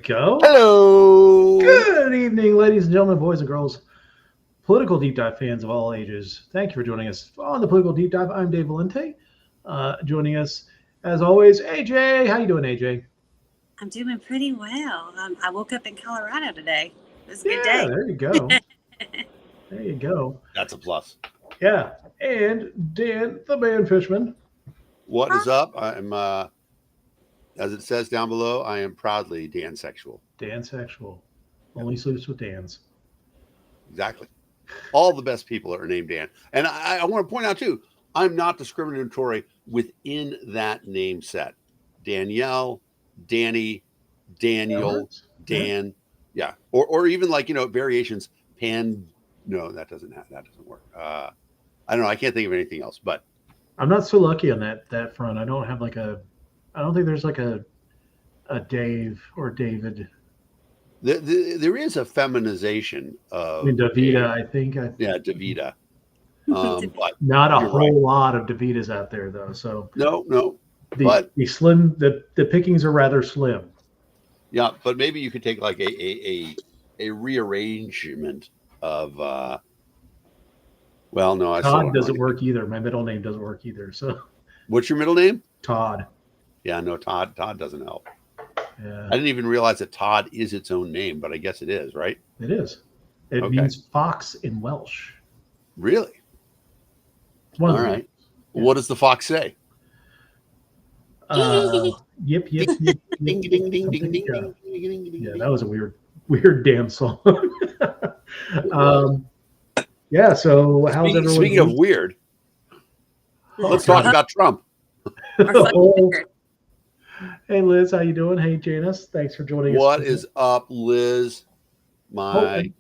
go. Hello. Good evening, ladies and gentlemen, boys and girls, political deep dive fans of all ages. Thank you for joining us on the Political Deep Dive. I'm Dave Valente. Joining us, as always, AJ. How you doing, AJ? I'm doing pretty well. I woke up in Colorado today. It was a good Yeah, day. there you go. There you go. That's a plus. Yeah, and Dan, the man Fishman. What is up? I'm, as it says down below, I am proudly dansexual. Dansexual. Only sleeps with Dans. Exactly. All the best people are named Dan. And I want to point out, too, I'm not discriminatory within that name set. Danielle, Danny, Daniel, Dan. Yeah. Or even like, variations. Pan. No, that doesn't work. I don't know. I can't think of anything else, but. I'm not so lucky on that front. I don't think there's like a Dave or David. There is a feminization of. I mean, Davida, I think. Yeah, Davida. But not a whole lot of Davidas out there, though. So no. The pickings are rather slim. Yeah, but maybe you could take like a rearrangement of. Well, no, Todd doesn't work either. My middle name doesn't work either. So. What's your middle name? Todd. Yeah, no, Todd doesn't help. Yeah. I didn't even realize that Todd is its own name, but I guess it is, right? It is. It means fox in Welsh. Really? All right. Yeah. What does the fox say? Yip. Ding, ding, ding, ding, ding, ding. Yeah, that was a weird damn song. Yeah, so how's everyone? Speaking of weird, let's talk about Trump. Hey, Liz, how you doing? Hey, Janice, thanks for joining us. What is up, Liz? My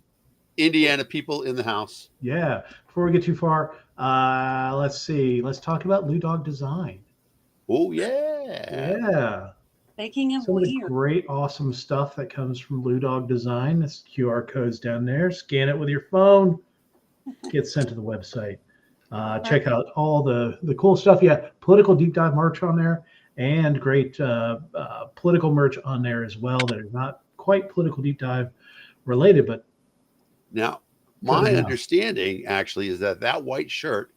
Indiana people in the house. Yeah. Before we get too far, let's see. Let's talk about Lou Dog Design. Oh, yeah. Yeah. Speaking of some of the great, awesome stuff that comes from Lou Dog Design. This QR code's down there. Scan it with your phone. Get sent to the website. Check out all the cool stuff. Yeah, political deep dive merch on there, and great political merch on there as well that are not quite political deep dive related, but now my understanding actually is that white shirt,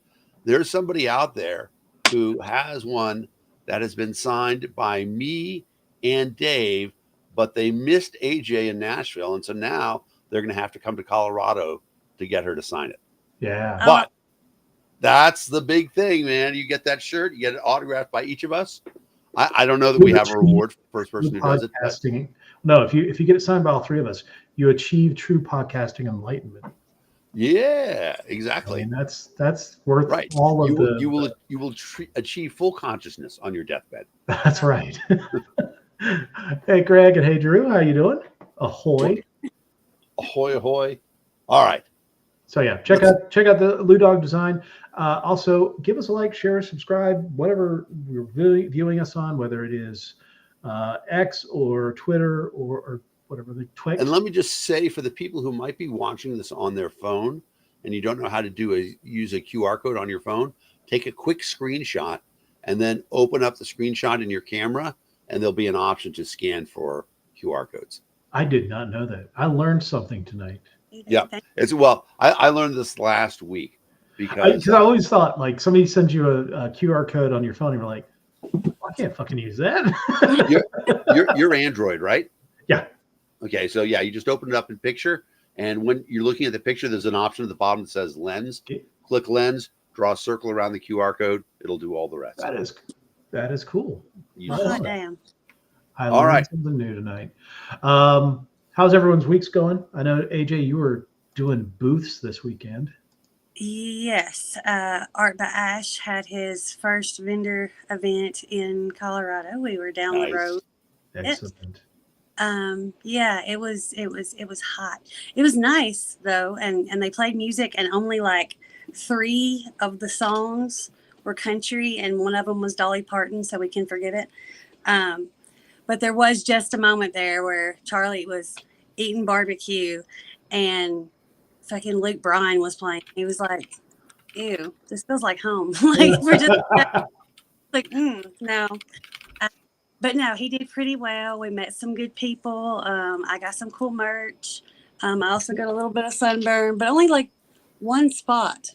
there's somebody out there who has one that has been signed by me and Dave, but they missed AJ in Nashville, and so now they're going to have to come to Colorado to get her to sign it. Yeah. But that's the big thing, man. You get that shirt, you get it autographed by each of us. I don't know that we have a reward for the first person who does it. No, if you get it signed by all three of us, you achieve true podcasting enlightenment. Yeah, exactly. I mean, that's worth all of you will achieve full consciousness on your deathbed. That's right. Hey, Greg, and hey, Drew, how you doing? Ahoy. Ahoy, ahoy. All right. So yeah, check out the Lou Dog Design. Also, give us a like, share, subscribe, whatever you're viewing us on, whether it is X or Twitter or whatever the Twix. And let me just say, for the people who might be watching this on their phone and you don't know how to use a QR code on your phone, take a quick screenshot and then open up the screenshot in your camera, and there'll be an option to scan for QR codes. I did not know that. I learned something tonight. Yeah, I learned this last week because I always thought like somebody sends you a QR code on your phone and you're like, I can't fucking use that. you're Android, right? Yeah. Okay, so yeah, you just open it up in picture, and when you're looking at the picture, there's an option at the bottom that says lens. Okay. Click lens, draw a circle around the QR code. It'll do all the rest. That is cool. Damn. I learned something new tonight. How's everyone's weeks going? I know, AJ, you were doing booths this weekend. Yes. Art by Ash had his first vendor event in Colorado. We were down the road. Excellent. Yeah, it was hot. It was nice though, and they played music, and only like 3 of the songs were country, and one of them was Dolly Parton, so we can forget it. But there was just a moment there where Charlie was eating barbecue and fucking Luke Bryan was playing. He was like, ew, this feels like home. Like, we're just like, no. But no, he did pretty well. We met some good people. I got some cool merch. I also got a little bit of sunburn, but only like one spot.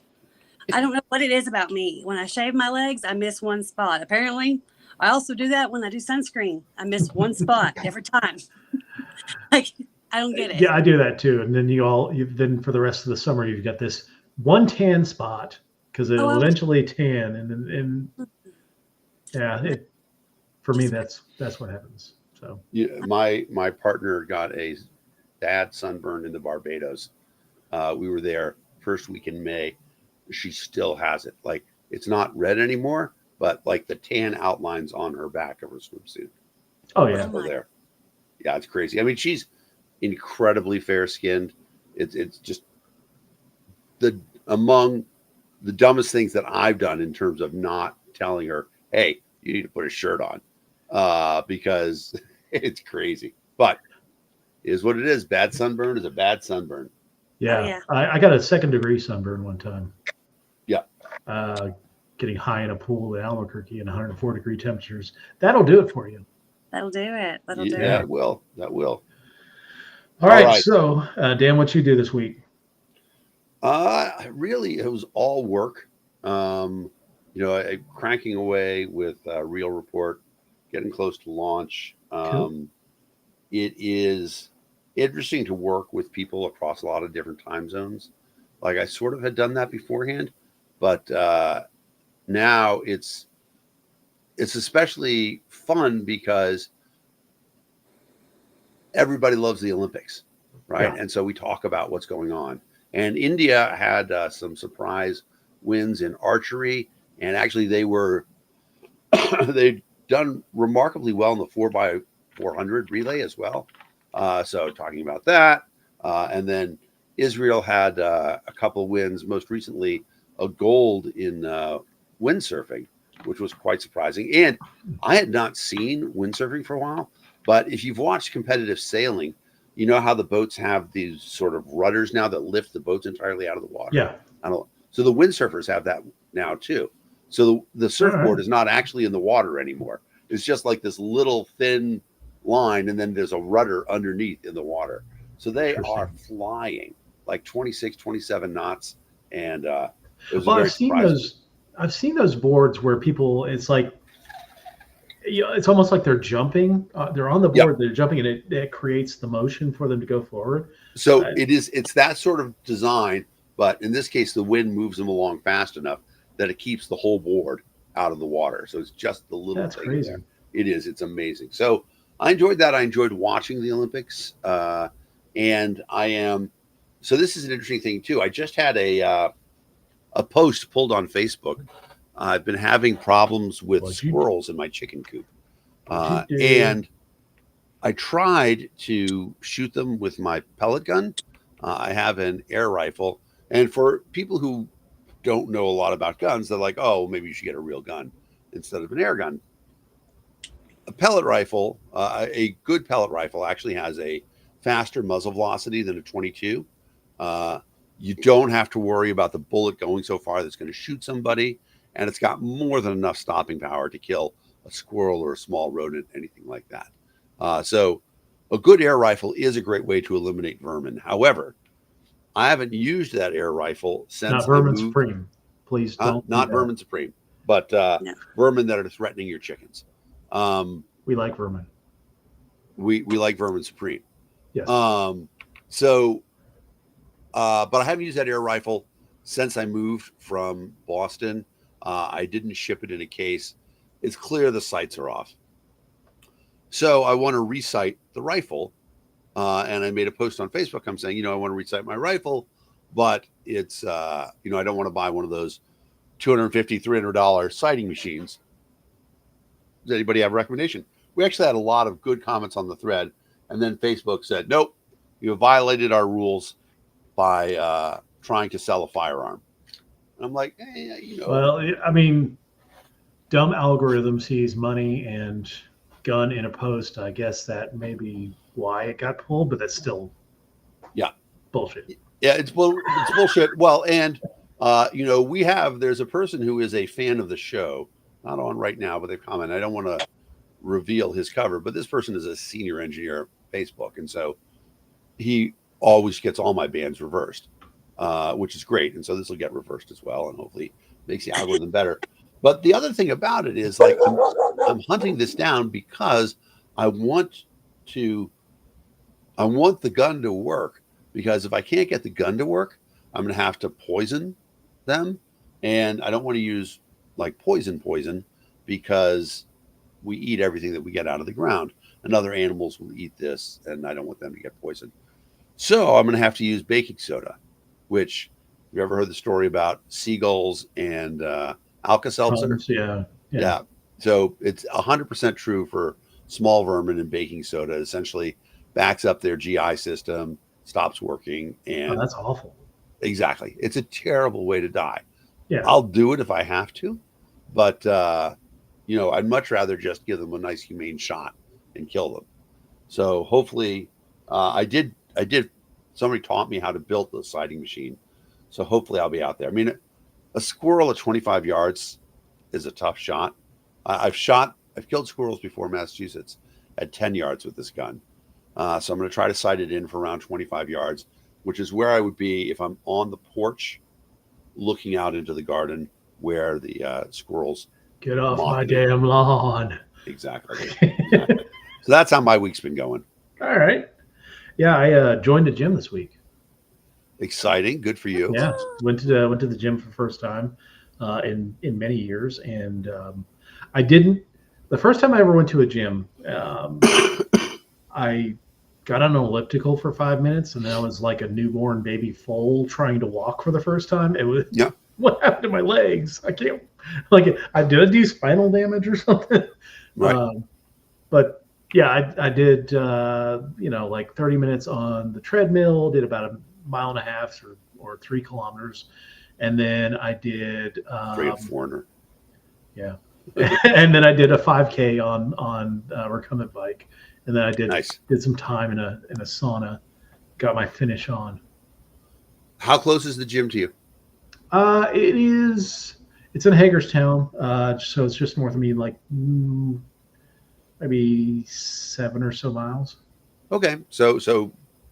I don't know what it is about me. When I shave my legs, I miss one spot. Apparently, I also do that when I do sunscreen. I miss one spot every time. Like, I don't get it. Yeah, I do that too. And then then for the rest of the summer, you've got this one tan spot because it'll eventually tan, and yeah, for me that's what happens. So Yeah, my partner got a bad sunburn in the Barbados. We were there first week in May. She still has it. Like, it's not red anymore, but like the tan outlines on her back of her swimsuit. oh yeah, Still there. Yeah, it's crazy. I mean, she's incredibly fair skinned. It's just among the dumbest things that I've done in terms of not telling her, hey, you need to put a shirt on, because it's crazy. But it is what it is. Bad sunburn is a bad sunburn. yeah. Oh, yeah. I got a 2nd-degree sunburn one time. Yeah. Getting high in a pool in Albuquerque in 104-degree temperatures. That'll do it for you. That'll do it. That'll do Yeah, it. it will. That will. All right. So, Dan, what you do this week? Really, it was all work. Cranking away with Real Report, getting close to launch. Cool. It is interesting to work with people across a lot of different time zones. Like, I sort of had done that beforehand, but now it's especially fun because everybody loves the Olympics, right? Yeah. And so we talk about what's going on. And India had some surprise wins in archery, and actually they'd done remarkably well in the 4x400 relay as well. So talking about that, and then Israel had a couple wins, most recently a gold in windsurfing, which was quite surprising. And I had not seen windsurfing for a while, but if you've watched competitive sailing, you know how the boats have these sort of rudders now that lift the boats entirely out of the water. Yeah. So the windsurfers have that now too. So the surfboard is not actually in the water anymore. It's just like this little thin line, and then there's a rudder underneath in the water. So they are flying like 26, 27 knots. And it was very surprising. I've seen those boards where people, it's like, it's almost like they're jumping. They're on the board, they're jumping, and it creates the motion for them to go forward. So it's that sort of design, but in this case, the wind moves them along fast enough that it keeps the whole board out of the water. So it's just the little That's thing crazy. there. It is. It's amazing. So I enjoyed that. I enjoyed watching the Olympics. And so this is an interesting thing too. I just had a post pulled on Facebook. I've been having problems with squirrels in my chicken coop. And I tried to shoot them with my pellet gun. I have an air rifle. And for people who don't know a lot about guns, they're like, oh, maybe you should get a real gun instead of an air gun. A pellet rifle, a good pellet rifle, actually has a faster muzzle velocity than a 22. You don't have to worry about the bullet going so far that's going to shoot somebody. And it's got more than enough stopping power to kill a squirrel or a small rodent, anything like that. So a good air rifle is a great way to eliminate vermin. However, I haven't used that air rifle since Not Vermin Supreme. Please don't. Not Vermin Supreme, but vermin that are threatening your chickens. We like vermin. We like Vermin Supreme. Yes. But I haven't used that air rifle since I moved from Boston. I didn't ship it in a case. It's clear the sights are off. So I want to resight the rifle. And I made a post on Facebook. I'm saying, I want to resight my rifle, but it's, I don't want to buy one of those $250, $300 sighting machines. Does anybody have a recommendation? We actually had a lot of good comments on the thread. And then Facebook said, nope, you have violated our rules by trying to sell a firearm. And I'm like, Well, I mean, dumb algorithm sees money and gun in a post. I guess that may be why it got pulled, but that's still bullshit. Yeah, it's bullshit. Well, and there's a person who is a fan of the show, not on right now, but they've commented. I don't want to reveal his cover, but this person is a senior engineer at Facebook, and so he always gets all my bands reversed, which is great. And so this will get reversed as well, and hopefully makes the algorithm better. But the other thing about it is, like, I'm hunting this down because I want the gun to work. Because if I can't get the gun to work, I'm going to have to poison them, and I don't want to use like poison because we eat everything that we get out of the ground, and other animals will eat this, and I don't want them to get poisoned. So I'm going to have to use baking soda, which, you ever heard the story about seagulls and Alka-Seltzer? Yeah. So it's 100% true for small vermin, and baking soda essentially backs up their GI system, stops working, and that's awful. Exactly. It's a terrible way to die. Yeah. I'll do it if I have to, but I'd much rather just give them a nice humane shot and kill them. So hopefully, I did. Somebody taught me how to build the sliding machine, so hopefully I'll be out there. I mean, a squirrel at 25 yards is a tough shot. I've killed squirrels before in Massachusetts at 10 yards with this gun. So I'm going to try to sight it in for around 25 yards, which is where I would be if I'm on the porch looking out into the garden where the squirrels get off my damn lawn. Exactly. So that's how my week's been going. All right. Yeah, I joined the gym this week. Exciting. Good for you. Yeah, went to the gym for the first time in many years, and the first time I ever went to a gym, I got on an elliptical for 5 minutes, and then I was like a newborn baby foal trying to walk for the first time. It was, what happened to my legs? I can't, did I do spinal damage or something? Right. But yeah, I did, 30 minutes on the treadmill, did about a mile and a half or 3 kilometers. And then I did, great foreigner. Yeah. And then I did a 5K on a recumbent bike. And then I did some time in a sauna, got my finish on. How close is the gym to you? It's in Hagerstown, so it's just north of me, like maybe 7 or so miles. Okay, so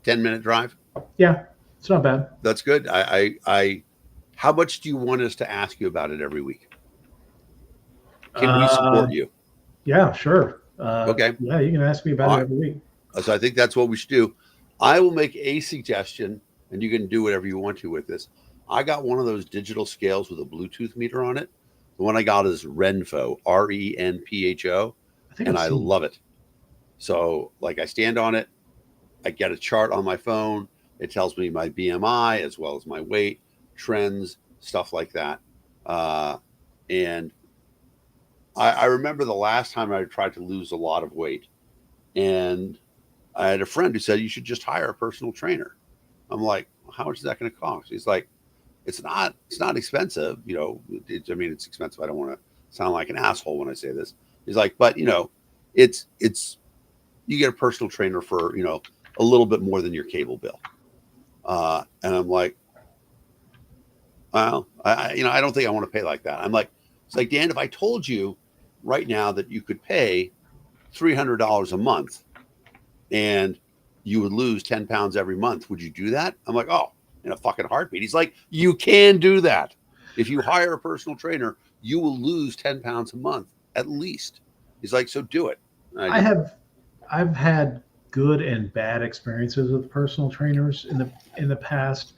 10-minute drive. Yeah, it's not bad. That's good. How much do you want us to ask you about it every week? Can we support you? Yeah, sure. Okay. Yeah, you can ask me about it every week. So I think that's what we should do. I will make a suggestion, and you can do whatever you want to with this. I got one of those digital scales with a Bluetooth meter on it. The one I got is Renpho, RENPHO, and I love it. So, I stand on it, I get a chart on my phone. It tells me my BMI as well as my weight, trends, stuff like that. And I remember the last time I tried to lose a lot of weight, and I had a friend who said, you should just hire a personal trainer. I'm like, how much is that going to cost? He's like, it's not expensive. It's expensive. I don't want to sound like an asshole when I say this. He's like, but it's you get a personal trainer for, a little bit more than your cable bill. And I'm like, well, I don't think I want to pay like that. I'm like, it's like, Dan, if I told you right now that you could pay $300 a month and you would lose 10 pounds every month, would you do that? I'm like, oh, in a fucking heartbeat. He's like, you can do that. If you hire a personal trainer, you will lose 10 pounds a month at least. He's like, so do it. I've had good and bad experiences with personal trainers in the past.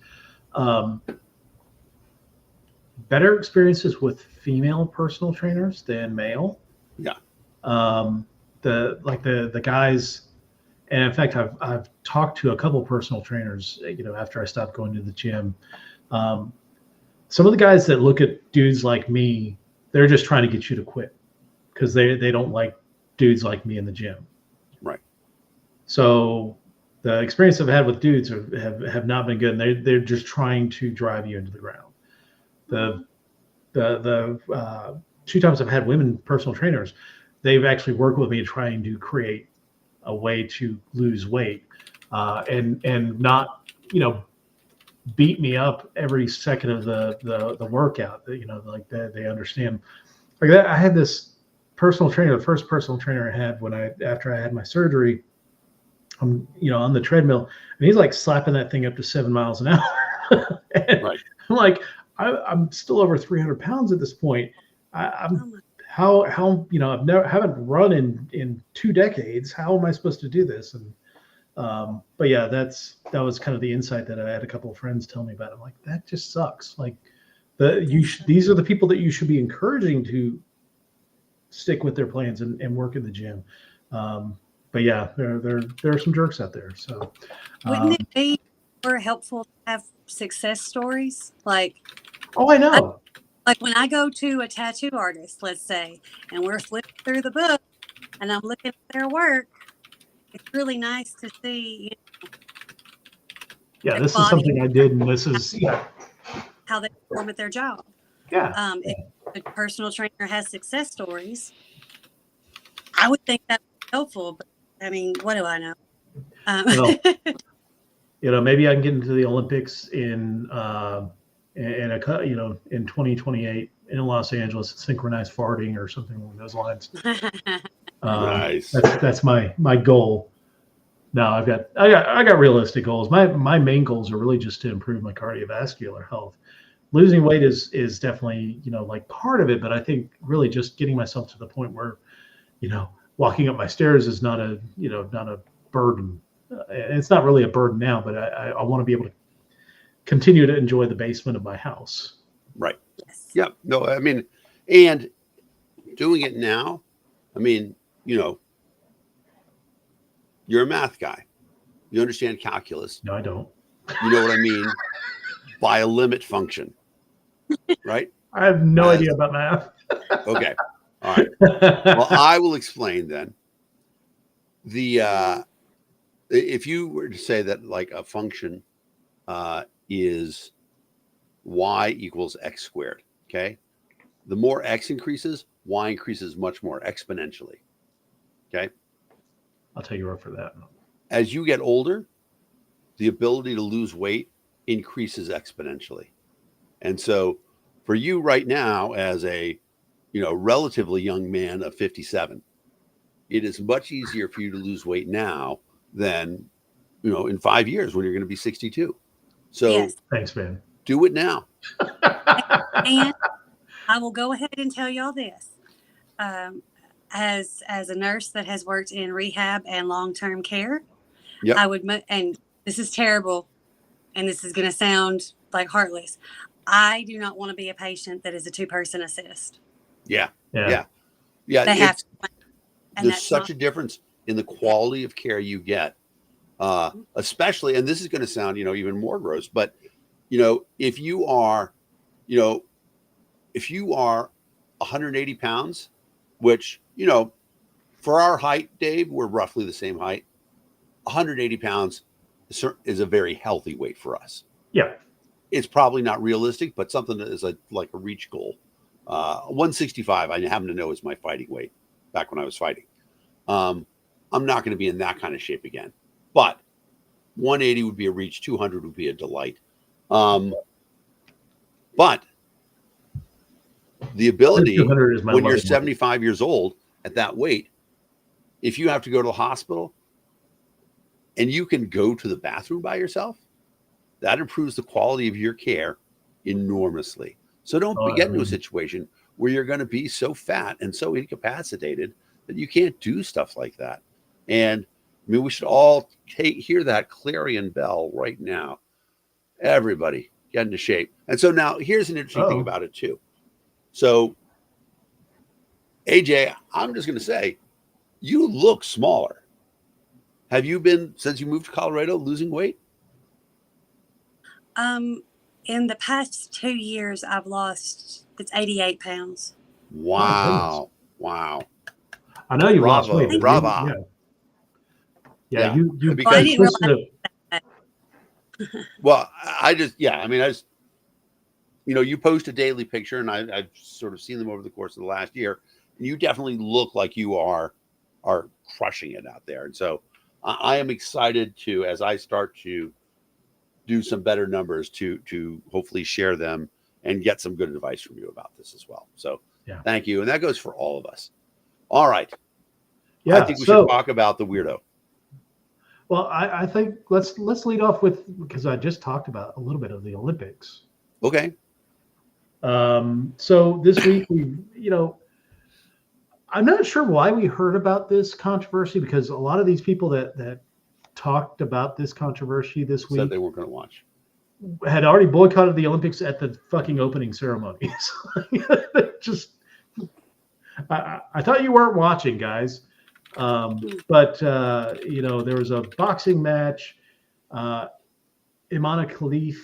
Better experiences with female personal trainers than male. Yeah. The guys, and in fact, I've talked to a couple personal trainers, after I stopped going to the gym. Some of the guys that look at dudes like me, they're just trying to get you to quit because they don't like dudes like me in the gym. Right. So the experience I've had with dudes have not been good. And they're just trying to drive you into the ground. The 2 times I've had women personal trainers, they've actually worked with me trying to create a way to lose weight, and not, beat me up every second of the workout. They understand like that. I had this personal trainer, the first personal trainer I had after I had my surgery, I'm on the treadmill, and he's like slapping that thing up to 7 miles an hour. Right. I'm like, I'm still over 300 pounds at this point. I'm Oh my, how haven't run in 2 decades. How am I supposed to do this? And but yeah, that was kind of the insight that I had a couple of friends tell me about. I'm like, that just sucks. Like these are the people that you should be encouraging to stick with their plans and work in the gym. But yeah, there are some jerks out there. So wouldn't it be more helpful to have success stories? Like, oh, I know. like when I go to a tattoo artist, let's say, and we're flipping through the book and I'm looking at their work, it's really nice to see Yeah, their this is body, something I did, and this is how they perform at their job. yeah. If a personal trainer has success stories, I would think that would be helpful. But I mean, what do I know? Maybe I can get into the Olympics in 2028 in Los Angeles, synchronized farting or something along those lines. Nice. That's my goal. Now I got realistic goals. My main goals are really just to improve my cardiovascular health. Losing weight is definitely like part of it, but I think really just getting myself to the point where walking up my stairs is not a burden. It's not really a burden now, but I want to be able to continue to enjoy the basement of my house. Right. Yes. Yeah. No, I mean, and doing it now, I mean, you're a math guy. You understand calculus. No, I don't. You know what I mean by a limit function, right? I have no idea about math. Okay. All right. Well, I will explain then. If you were to say that like a function is y equals x squared, okay? The more x increases, y increases much more exponentially, okay? I'll take your word for that. As you get older, the ability to lose weight increases exponentially. And so for you right now, as a relatively young man of 57, it is much easier for you to lose weight now than in 5 years when you're going to be 62. So Yes. Thanks, man. Do it now. And I will go ahead and tell y'all this. As a nurse that has worked in rehab and long-term care, Yep. I would, and this is terrible, and this is going to sound like heartless. I do not want to be a patient that is a two-person assist. Yeah. Yeah. They have to. And There's that's such a difference in the quality of care you get, especially, and this is going to sound, even more gross, but if you are 180 pounds, which, for our height, Dave, we're roughly the same height. 180 pounds is a very healthy weight for us. Yeah. It's probably not realistic, but something that is like a reach goal. 165, I happen to know, is my fighting weight back when I was fighting. I'm not going to be in that kind of shape again, but 180 would be a reach. 200 would be a delight. But the ability when you're 75 years old at that weight, if you have to go to the hospital and you can go to the bathroom by yourself, that improves the quality of your care enormously. So don't get into a situation where you're going to be so fat and so incapacitated that you can't do stuff like that. And I mean, we should all hear that clarion bell right now. Everybody get into shape. And so now here's an interesting thing about it too. So AJ, I'm just going to say, you look smaller. Have you been, since you moved to Colorado, losing weight? In the past 2 years, I've lost, it's 88 pounds. Wow. Wow. I know you've lost weight. Bravo. Yeah. You because, well, I didn't realize that. Well, you post a daily picture, and I've sort of seen them over the course of the last year, and you definitely look like you are crushing it out there. And so I am excited to, as I start to do some better numbers, to hopefully share them and get some good advice from you about this as well. So Thank you. And that goes for all of us. All right. Yeah. I think we should talk about the weirdo. Well, I think let's lead off with, because I just talked about a little bit of the Olympics. Okay. So this week I'm not sure why we heard about this controversy, because a lot of these people that talked about this controversy this week said they weren't going to watch. Had already boycotted the Olympics at the fucking opening ceremonies. Just, I thought you weren't watching, guys. But there was a boxing match. Imana Khalif,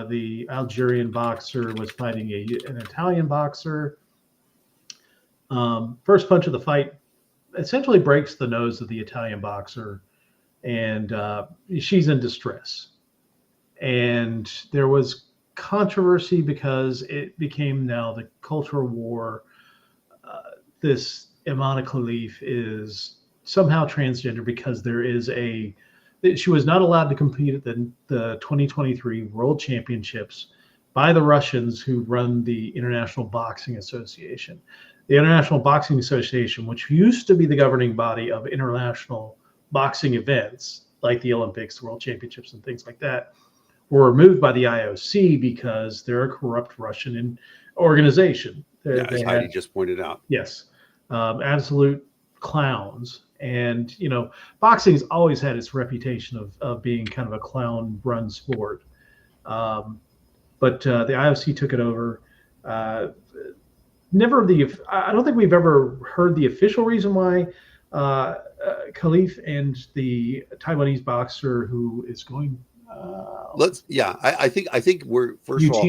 the Algerian boxer, was fighting an Italian boxer. First punch of the fight essentially breaks the nose of the Italian boxer, and she's in distress. And there was controversy because it became now the cultural war. This Imana Khalif is somehow transgender because she was not allowed to compete at the 2023 World Championships by the Russians, who run the International Boxing Association. The International Boxing Association, which used to be the governing body of international boxing events like the Olympics, the World Championships, and things like that, were removed by the IOC because they're a corrupt Russian organization. As Heidi just pointed out. Yes. Absolute clowns. And, boxing's always had its reputation of being kind of a clown-run sport. But the IOC took it over. I don't think we've ever heard the official reason why Khalif and the Taiwanese boxer who is going. I think we're first of all.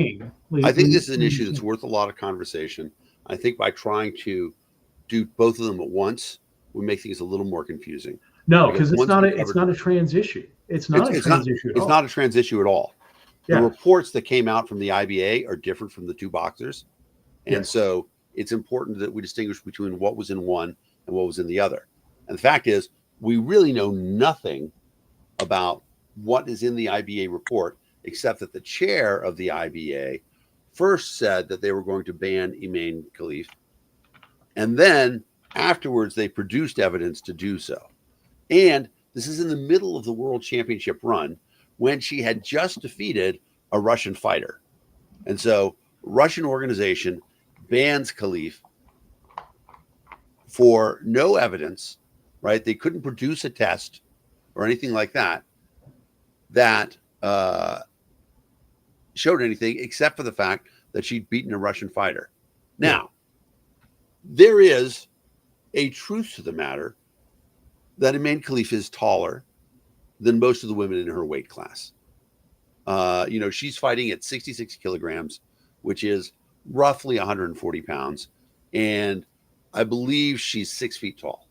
I think this is an issue that's worth a lot of conversation. I think by trying to do both of them at once, we make things a little more confusing. No, because it's not a trans issue. It's not a trans issue at all. It's not a trans issue at all. Yeah. The reports that came out from the IBA are different from the two boxers. And so it's important that we distinguish between what was in one and what was in the other. And the fact is, we really know nothing about what is in the IBA report, except that the chair of the IBA first said that they were going to ban Imane Khalif. And then afterwards, they produced evidence to do so. And this is in the middle of the World Championship run when she had just defeated a Russian fighter. And so Russian organization bans Khalif for no evidence, right? They couldn't produce a test or anything like that showed anything except for the fact that she'd beaten a Russian fighter. Now, there is a truth to the matter that Imane Khalif is taller than most of the women in her weight class. She's fighting at 66 kilograms, which is roughly 140 pounds. And I believe she's 6 feet tall.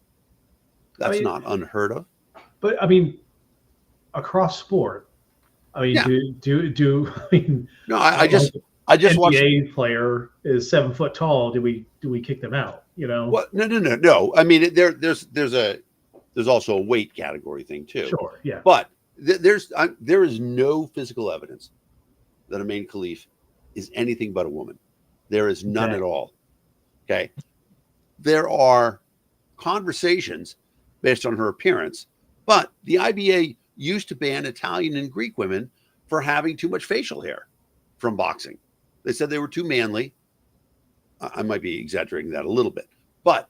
That's not unheard of. But across sport, no, I just watched. NBA player is 7 foot tall. Do we kick them out? What? No. I mean, there's also a weight category thing too. Sure, yeah. But there is no physical evidence that Imane Khalif is anything but a woman. There is none at all. Okay. There are conversations based on her appearance, but the IBA used to ban Italian and Greek women for having too much facial hair from boxing. They said they were too manly. I might be exaggerating that a little bit, but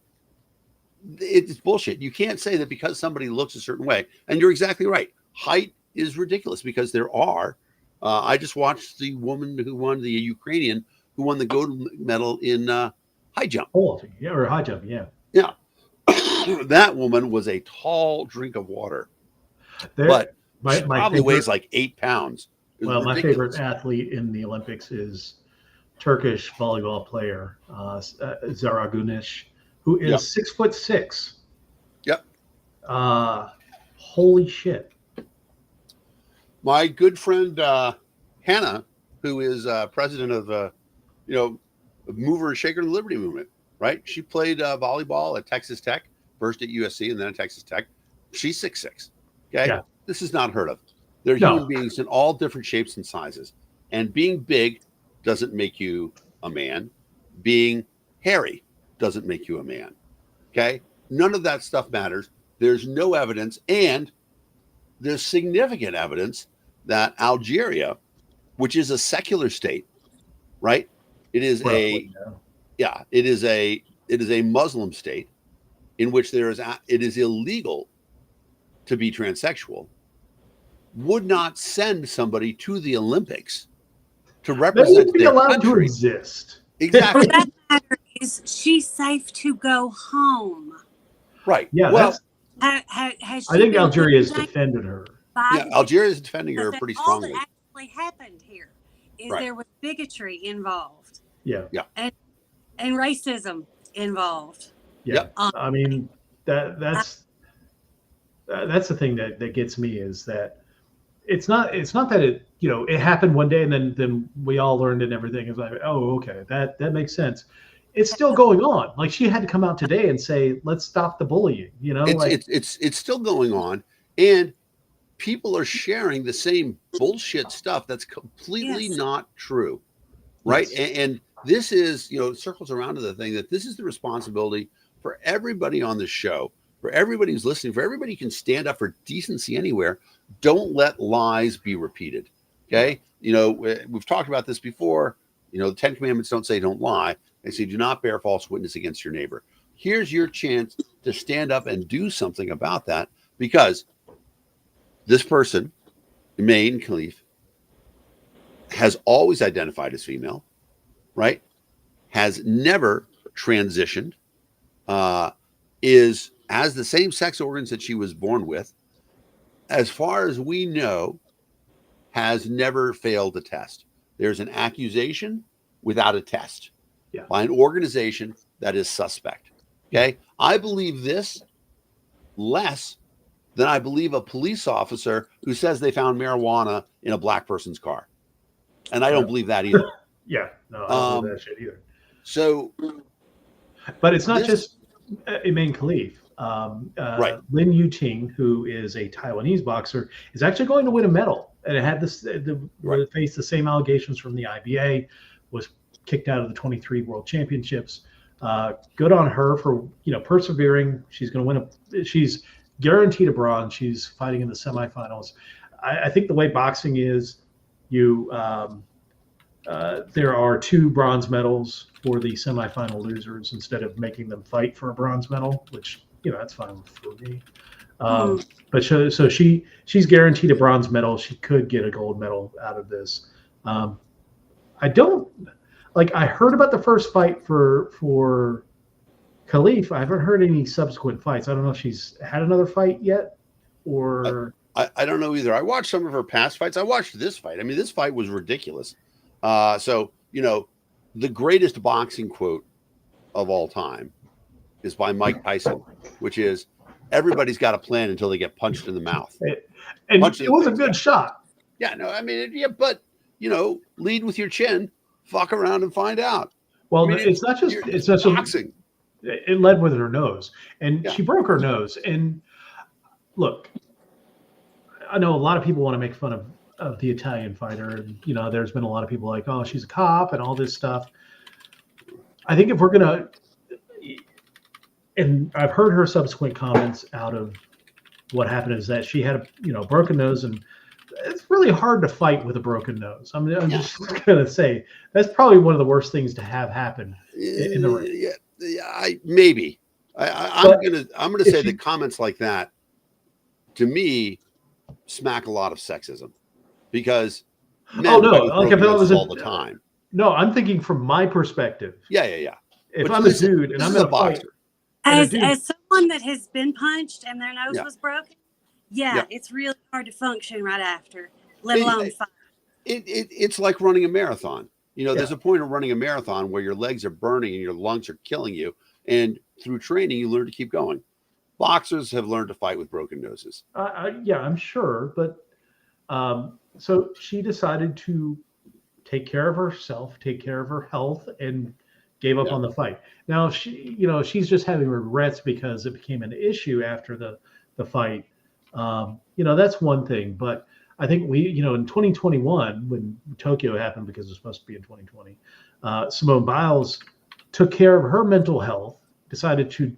it's bullshit. You can't say that because somebody looks a certain way. And you're exactly right. Height is ridiculous because there are. I just watched the woman who won, the Ukrainian who won the gold medal in high jump. Or high jump, yeah. Yeah. That woman was a tall drink of water. But she probably weighs like 8 pounds. Well, my favorite athlete in the Olympics is Turkish volleyball player Zara Güneş, who is 6'6". Yep. Holy shit. My good friend Hannah, who is president of Mover and Shaker and the Liberty Movement, right? She played volleyball at Texas Tech, first at USC and then at Texas Tech. She's 6'6". Okay. Yeah. This is not heard of. They're human beings in all different shapes and sizes. And being big doesn't make you a man. Being hairy doesn't make you a man. Okay. None of that stuff matters. There's no evidence. And there's significant evidence that Algeria, which is a secular state, right? It is it is a Muslim state in which it is illegal to be transsexual, would not send somebody to the Olympics to They represent would be their allowed to country. exist. Exactly. For that matter, is she safe to go home? Right. Yeah, well, Has I she think been Algeria has contacted defended her. by yeah, the Algeria is defending her Because pretty all strongly. that actually happened here is Right. there was bigotry involved Yeah. and racism involved. Yeah. Yep. I mean, that's the thing that gets me is that it's not that it it happened one day and then we all learned and everything. It's like, oh, okay, that makes sense. It's still going on. Like, she had to come out today and say, let's stop the bullying. It's still going on, and people are sharing the same bullshit stuff that's completely not true, right? Yes. And this is, circles around to the thing that this is the responsibility for everybody on the show, for everybody who's listening, for everybody who can stand up for decency anywhere. Don't let lies be repeated. Okay. We've talked about this before. The 10 Commandments don't say don't lie. They say do not bear false witness against your neighbor. Here's your chance to stand up and do something about that, because this person, Maine Khalif, has always identified as female, right? Has never transitioned, has the same sex organs that she was born with. As far as we know, has never failed a test. There's an accusation without a test by an organization that is suspect. Okay. I believe this less than I believe a police officer who says they found marijuana in a black person's car. And I don't believe that either. Yeah. No, I don't believe that shit either. So, but it's not just Iman Khalif. Right. Lin Yuting, who is a Taiwanese boxer, is actually going to win a medal. And it had faced the same allegations from the IBA, was kicked out of the 23 World Championships. Good on her for persevering. She's going to win she's guaranteed a bronze. She's fighting in the semifinals. I think the way boxing is, there are 2 bronze medals for the semifinal losers instead of making them fight for a bronze medal, which that's fine for me. But so she's guaranteed a bronze medal. She could get a gold medal out of this. I heard about the first fight for Khalif. I haven't heard any subsequent fights. I don't know if she's had another fight yet, or I don't know either. I watched some of her past fights. I watched this fight. I mean, this fight was ridiculous. The greatest boxing quote of all time is by Mike Tyson, which is, everybody's got a plan until they get punched in the mouth. And it was a good shot. Yeah, no, I mean, but lead with your chin, fuck around and find out. Well, it's not just boxing. It led with her nose, and she broke her nose. And look, I know a lot of people want to make fun of the Italian fighter, and there's been a lot of people like, oh, she's a cop and all this stuff. I think if we're gonna, and I've heard her subsequent comments out of what happened, is that she had a broken nose, and it's really hard to fight with a broken nose. I'm just gonna say that's probably one of the worst things to have happen in the ring. I'm gonna say that comments like that, to me, smack a lot of sexism, because men all the time. No, I'm thinking from my perspective. Yeah. If I'm a dude and I'm in a fight, as someone that has been punched and their nose was broken, it's really hard to function right after, let alone fight. It's like running a marathon. There's a point of running a marathon where your legs are burning and your lungs are killing you, and through training you learn to keep going. Boxers have learned to fight with broken noses. I'm sure, but so she decided to take care of herself, take care of her health, and gave up on the fight. Now she's just having regrets because it became an issue after the fight. That's one thing, but I think in 2021, when Tokyo happened, because it was supposed to be in 2020, Simone Biles took care of her mental health, decided to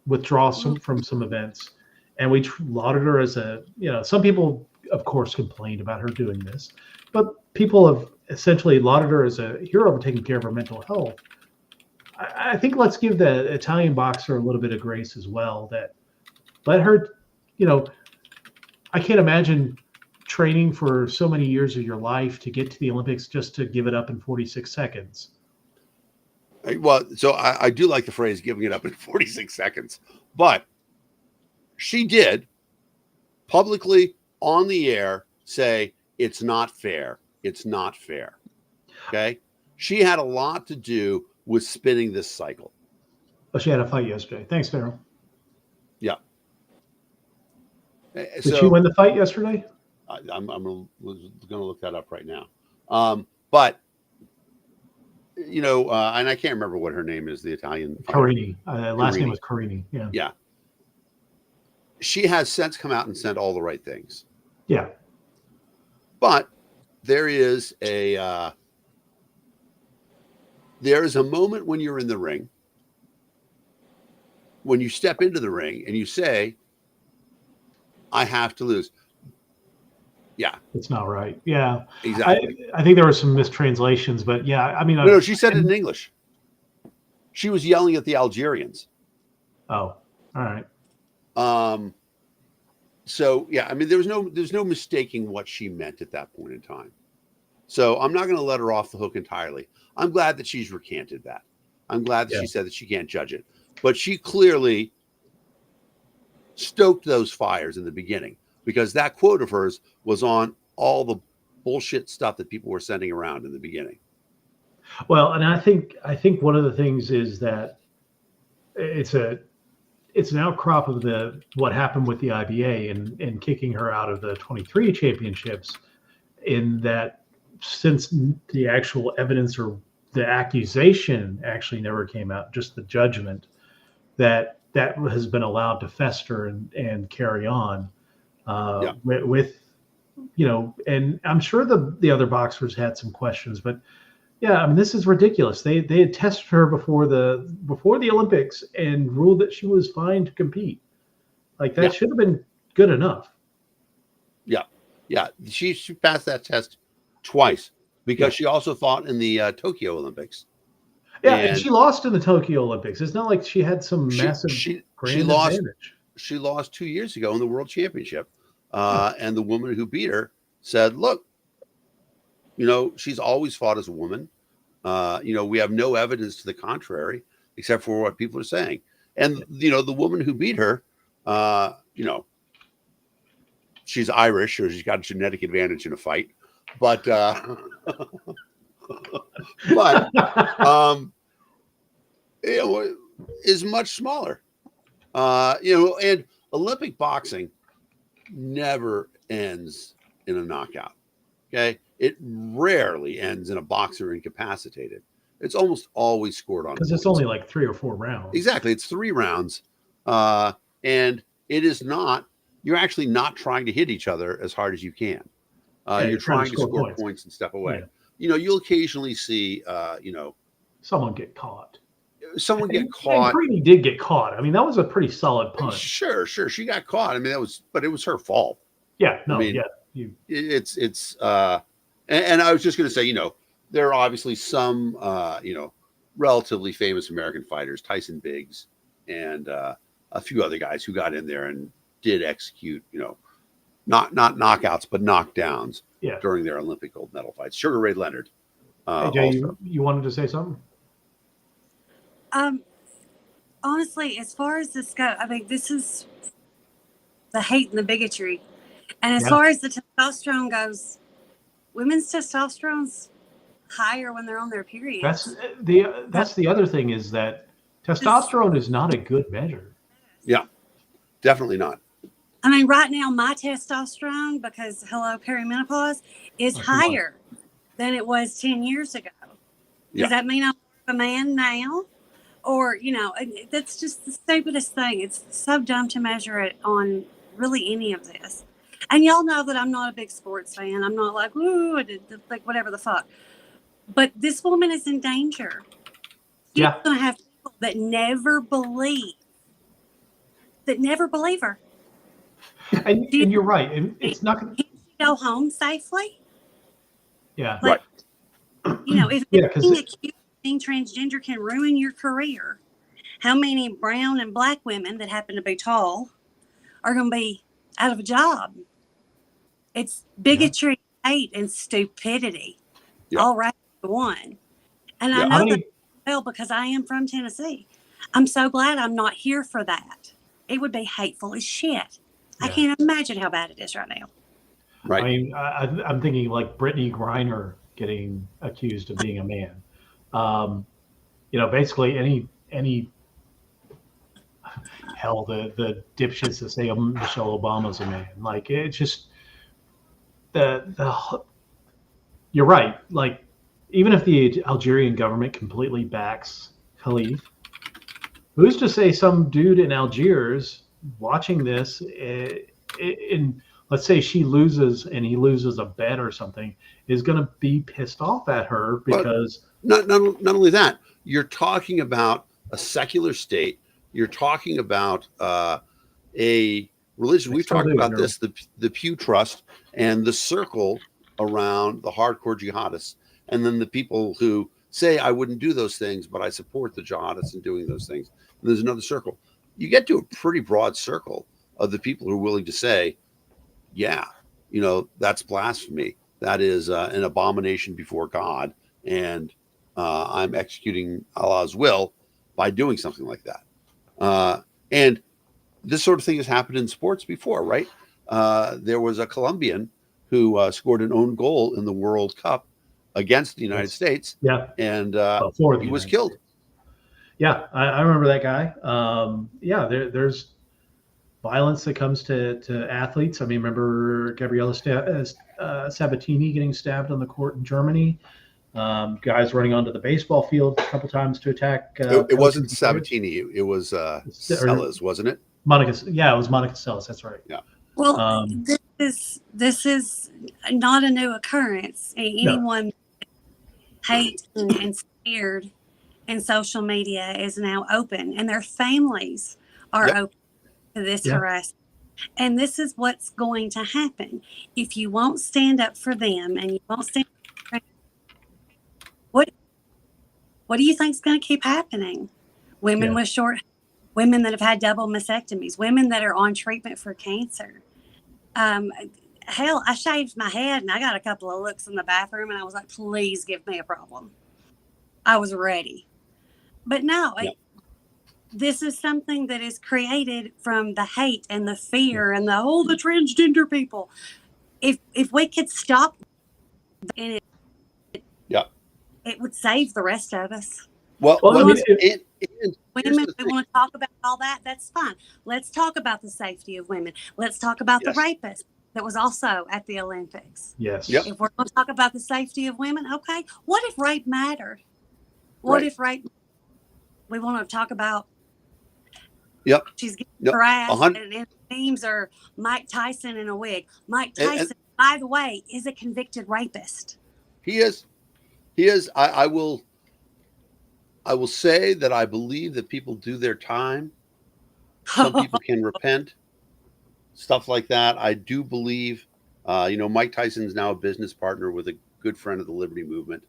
withdraw from some events, and we lauded her as a, some people, of course, complained about her doing this, but people have essentially lauded her as a hero for taking care of her mental health. I think let's give the Italian boxer a little bit of grace as well. That let her, I can't imagine training for so many years of your life to get to the Olympics just to give it up in 46 seconds. Well, so I do like the phrase "giving it up in 46 seconds," but she did publicly on the air say it's not fair. It's not fair. Okay, she had a lot to do with spinning this cycle. Oh, she had a fight yesterday. Thanks, Farrell. Yeah. Did she win the fight yesterday? I'm going to look that up right now. But, and I can't remember what her name is, the Italian. Carini. Last name was Carini. Yeah. Yeah. She has since come out and said all the right things. Yeah. But there is a moment when you're in the ring, when you step into the ring and you say, I have to lose. Yeah. It's not right. Yeah. Exactly. I think there were some mistranslations, but yeah, I mean. No, she said it in English. She was yelling at the Algerians. Oh, all right. So yeah, I mean, there's no mistaking what she meant at that point in time. So I'm not going to let her off the hook entirely. I'm glad that she's recanted that. I'm glad that she said that she can't judge it, but she clearly stoked those fires in the beginning, because that quote of hers was on all the bullshit stuff that people were sending around in the beginning. Well, and I think one of the things is that it's an outcrop of what happened with the IBA and kicking her out of the 23 championships, in that since the actual evidence or the accusation actually never came out, just the judgment, that has been allowed to fester and carry on with and I'm sure the other boxers had some questions, but yeah, I mean, this is ridiculous. They had tested her before the Olympics and ruled that she was fine to compete. Like that should have been good enough. Yeah. Yeah. She passed that test twice, because she also fought in the Tokyo Olympics. Yeah, and she lost in the Tokyo Olympics. It's not like she had some massive grand advantage. She lost 2 years ago in the World Championship. And the woman who beat her said, look, she's always fought as a woman. We have no evidence to the contrary, except for what people are saying. And, the woman who beat her, she's Irish, or she's got a genetic advantage in a fight. But, is much smaller, and Olympic boxing never ends in a knockout. Okay. It rarely ends in a boxer incapacitated. It's almost always scored on, because it's only like 3 or 4 rounds. Exactly. It's 3 rounds. And it is not, you're actually not trying to hit each other as hard as you can. You're trying to score points and step away. Yeah. You'll occasionally see, someone get caught. And Greeny did get caught. I mean, that was a pretty solid punch. Sure. She got caught. I mean, but it was her fault. Yeah. No. I mean, it's and I was just going to say, there are obviously some, relatively famous American fighters, Tyson Biggs and a few other guys who got in there and did execute, not knockouts, but knockdowns during their Olympic gold medal fights. Sugar Ray Leonard. Hey, Jay, you wanted to say something? Honestly, as far as this goes, I mean, this is the hate and the bigotry. And as far as the testosterone goes, women's testosterone's higher when they're on their period. That's the other thing, is that testosterone is not a good measure. Yeah, definitely not. I mean, right now, my testosterone, because perimenopause, is higher than it was 10 years ago. Does that mean I'm a man now? Or, that's just the stupidest thing. It's so dumb to measure it on really any of this. And y'all know that I'm not a big sports fan. I'm not like, ooh, like whatever the fuck. But this woman is in danger. She's going to have people that never believe that never believe her. And you're right. And it's not going to. Can she go home safely? Yeah. Like, you know, if Yeah, being accused of being transgender can ruin your career, how many brown and black women that happen to be tall are going to be out of a job? It's bigotry, hate, and stupidity. All right, one. And I know that well because I am from Tennessee. I'm so glad I'm not here for that. It would be hateful as shit. I can't imagine how bad it is right now. Right. I mean, I'm thinking like Brittany Griner getting accused of being a man. You know, basically any hell, the dipshits that say Michelle Obama's a man. Like, it's just the you're right. Like, even if the Algerian government completely backs Khalif, who's to say some dude in Algiers watching this in, let's say she loses and he loses a bet or something, is going to be pissed off at her because not only that, you're talking about a secular state. You're talking about a religion. We've talked about this, the Pew Trust and the circle around the hardcore jihadists, and then the people who say, I wouldn't do those things, but I support the jihadists in doing those things. And there's another circle. You get to a pretty broad circle of the people who are willing to say, yeah, you know, that's blasphemy. That is an abomination before God. And I'm executing Allah's will by doing something like that. And this sort of thing has happened in sports before, right? There was a Colombian who scored an own goal in the World Cup against the United States. Yeah. And he was killed. Yeah, I remember that guy. There's violence that comes to athletes. I mean, remember Gabriella Sabatini getting stabbed on the court in Germany? Guys running onto the baseball field a couple times to attack. It wasn't Sabatini. It was Sellers, wasn't it? Monica. Yeah, it was Monica Seles. That's right. Yeah. Well, this is not a new occurrence. Anyone hate and scared in social media is now open, and their families are open to this harassment. And this is what's going to happen if you won't stand up for them and you won't stand up for what do you think is going to keep happening? Women with women that have had double mastectomies, women that are on treatment for cancer. Hell, I shaved my head and I got a couple of looks in the bathroom and I was like, please give me a problem. I was ready. But no, this is something that is created from the hate and the fear and the transgender people. If we could stop it, it would save the rest of us. Well, women, we want to talk about all that. That's fine. Let's talk about the safety of women. Let's talk about the rapist that was also at the Olympics. Yes. Yep. If we're going to talk about the safety of women, okay. What if rape mattered? What if rape? We want to talk about. She's getting harassed, and memes are Mike Tyson in a wig. Mike Tyson, by the way, is a convicted rapist. He is. I will say that I believe that people do their time. Some people can repent, stuff like that. I do believe, Mike Tyson's now a business partner with a good friend of the Liberty Movement,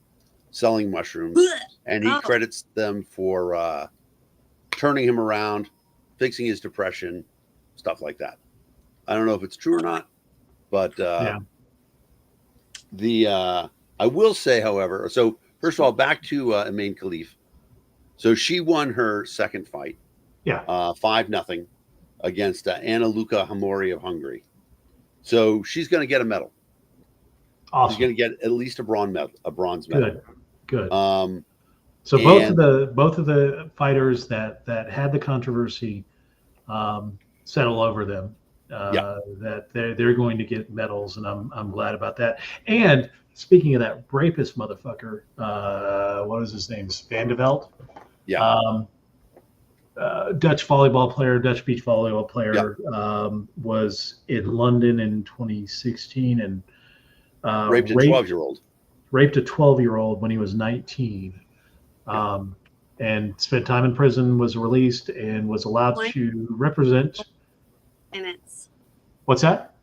selling mushrooms, and he credits them for turning him around, fixing his depression, stuff like that. I don't know if it's true or not, but I will say, however, so first of all, back to Iman Khalif. So she won her second fight, 5-0 against Anna Luka Hamori of Hungary. So she's going to get a medal. Awesome. She's going to get at least a bronze medal. Good. So both of the fighters that had the controversy settle over them. That they're going to get medals, and I'm glad about that. And speaking of that rapist motherfucker, what was his name? Van de Velde? Dutch beach volleyball player, was in London in 2016 and raped a 12-year-old when he was 19. And and spent time in prison, was released, and was allowed to represent. Sentence. What's that?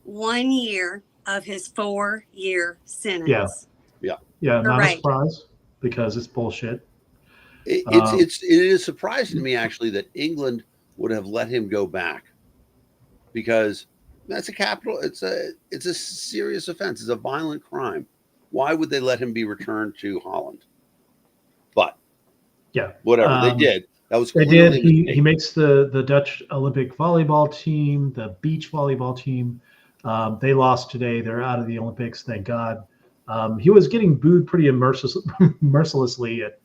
1 year of his 4-year sentence. Yeah, not a Right. surprise because it's bullshit. It is surprising to me actually that England would have let him go back, because that's a capital. It's a serious offense. It's a violent crime. Why would they let him be returned to Holland? But Yeah, whatever they did, that was they clearly did. He makes the Dutch Olympic volleyball team, the beach volleyball team. They lost today. They're out of the Olympics. Thank God. He was getting booed pretty mercilessly at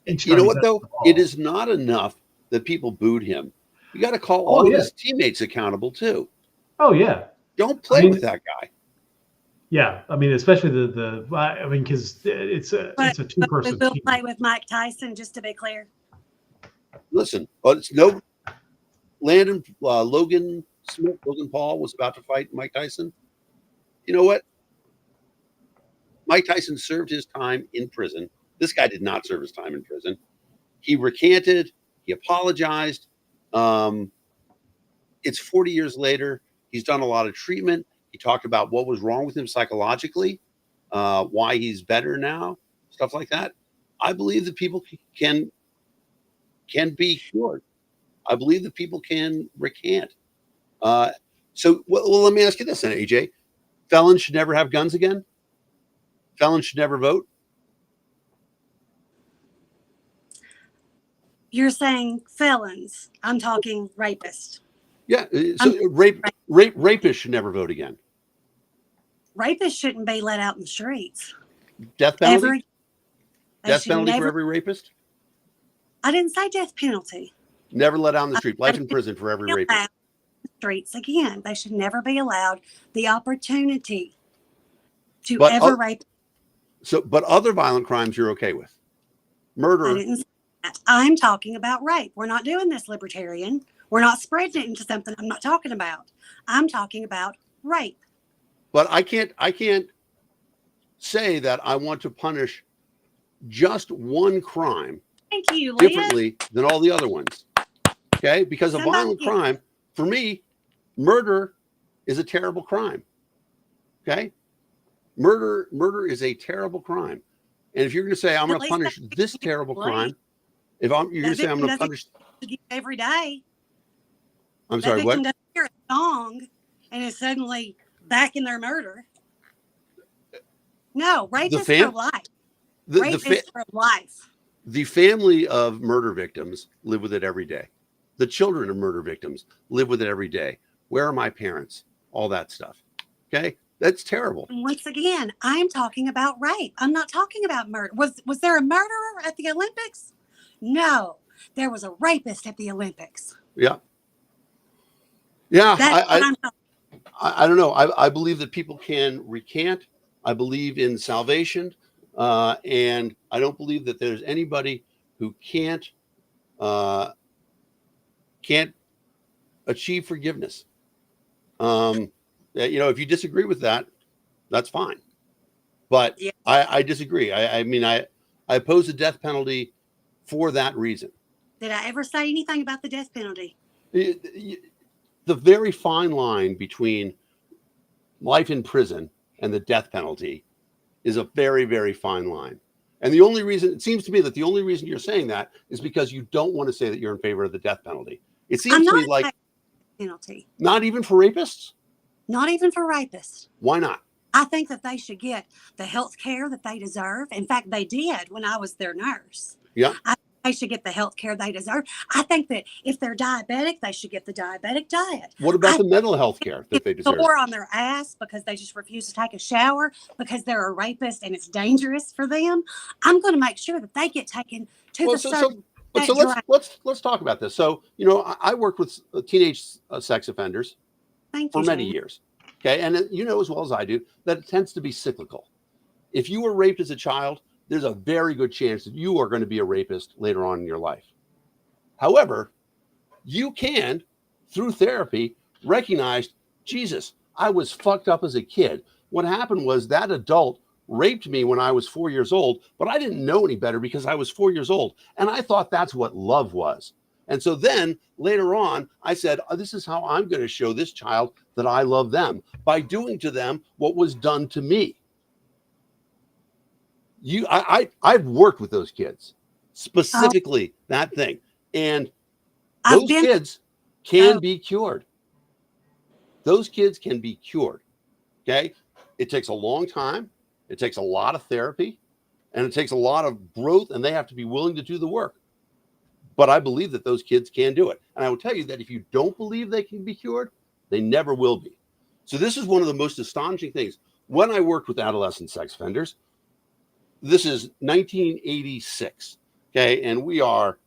each time. You know what though? It is not enough that people booed him. You got to call all of his teammates accountable too. Oh yeah. Don't play with that guy. Yeah, I mean, especially because it's a two-person We'll team. play with Mike Tyson, just to be clear. Listen, it's Logan Paul was about to fight Mike Tyson. You know what? Mike Tyson served his time in prison. This guy did not serve his time in prison. He recanted. He apologized. It's 40 years later. He's done a lot of treatment. He talked about what was wrong with him psychologically, why he's better now, stuff like that. I believe that people can be cured. I believe that people can recant. So let me ask you this then, AJ. Felons should never have guns again? Felons should never vote? You're saying felons. I'm talking rapists. Yeah. So rapists should never vote again. Rapists shouldn't be let out in the streets. Death penalty? Death penalty for every rapist? I didn't say death penalty. Never let out in the street. Life in prison for every rapist. Streets again. They should never be allowed the opportunity to rape. But other violent crimes you're okay with? Murder. I didn't say that. I'm talking about rape. We're not doing this, libertarian. We're not spreading it into something I'm not talking about. I'm talking about rape. But I can't say that I want to punish just one crime differently than all the other ones. Okay? Because a violent crime, for me, murder is a terrible crime. Okay? Murder is a terrible crime. And if you're going to say I'm going to punish this terrible crime, you're going to say I'm going to punish every day. I'm sorry, what? Doesn't hear a song and is suddenly back in their murder. No, rape is for life. Rape is for life. The family of murder victims live with it every day. The children of murder victims live with it every day. Where are my parents? All that stuff. Okay? That's terrible. Once again, I'm talking about rape. I'm not talking about murder. Was there a murderer at the Olympics? No. There was a rapist at the Olympics. Yeah. Yeah. I don't know. I believe that people can recant. I believe in salvation. And I don't believe that there's anybody who can't achieve forgiveness. If you disagree with that, that's fine. But yeah. I disagree. I oppose the death penalty for that reason. Did I ever say anything about the death penalty? The very fine line between life in prison and the death penalty is a very, very fine line. And the only reason, it seems to me that the only reason you're saying that is because you don't want to say that you're in favor of the death penalty. It seems to me like penalty. Not even for rapists? Not even for rapists. Why not? I think that they should get the health care that they deserve. In fact, they did when I was their nurse. Yeah. They should get the health care they deserve. I think that if they're diabetic, they should get the diabetic diet. What about the mental health care that they deserve? Sore on their ass because they just refuse to take a shower because they're a rapist and it's dangerous for them. I'm going to make sure that they get taken to the surgeon. Let's talk about this. So, I worked with teenage sex offenders for many years. Okay. And you know as well as I do that it tends to be cyclical. If you were raped as a child, there's a very good chance that you are going to be a rapist later on in your life. However, you can, through therapy, recognize, Jesus, I was fucked up as a kid. What happened was that adult raped me when I was 4 years old, but I didn't know any better because I was 4 years old. And I thought that's what love was. And so then later on, I said, oh, this is how I'm going to show this child that I love them, by doing to them what was done to me. I've worked with those kids, specifically that thing. And those kids can be cured. Those kids can be cured. Okay. It takes a long time. It takes a lot of therapy, and it takes a lot of growth, and they have to be willing to do the work. But I believe that those kids can do it. And I will tell you that if you don't believe they can be cured, they never will be. So this is one of the most astonishing things. When I worked with adolescent sex offenders, this is 1986. Okay. And we are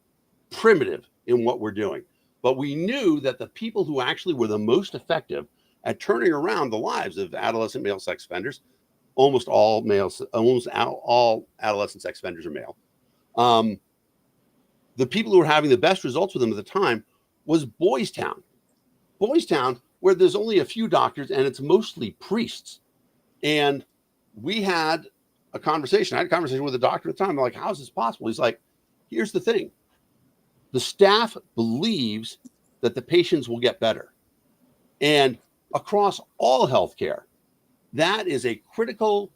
primitive in what we're doing. But we knew that the people who actually were the most effective at turning around the lives of adolescent male sex offenders, almost all adolescent sex offenders are male. The people who were having the best results with them at the time was Boys Town. Boys Town, where there's only a few doctors and it's mostly priests. And we had a conversation. I had a conversation with a doctor at the time. I'm like, how is this possible? He's like, here's the thing. The staff believes that the patients will get better. And across all healthcare, that is a critical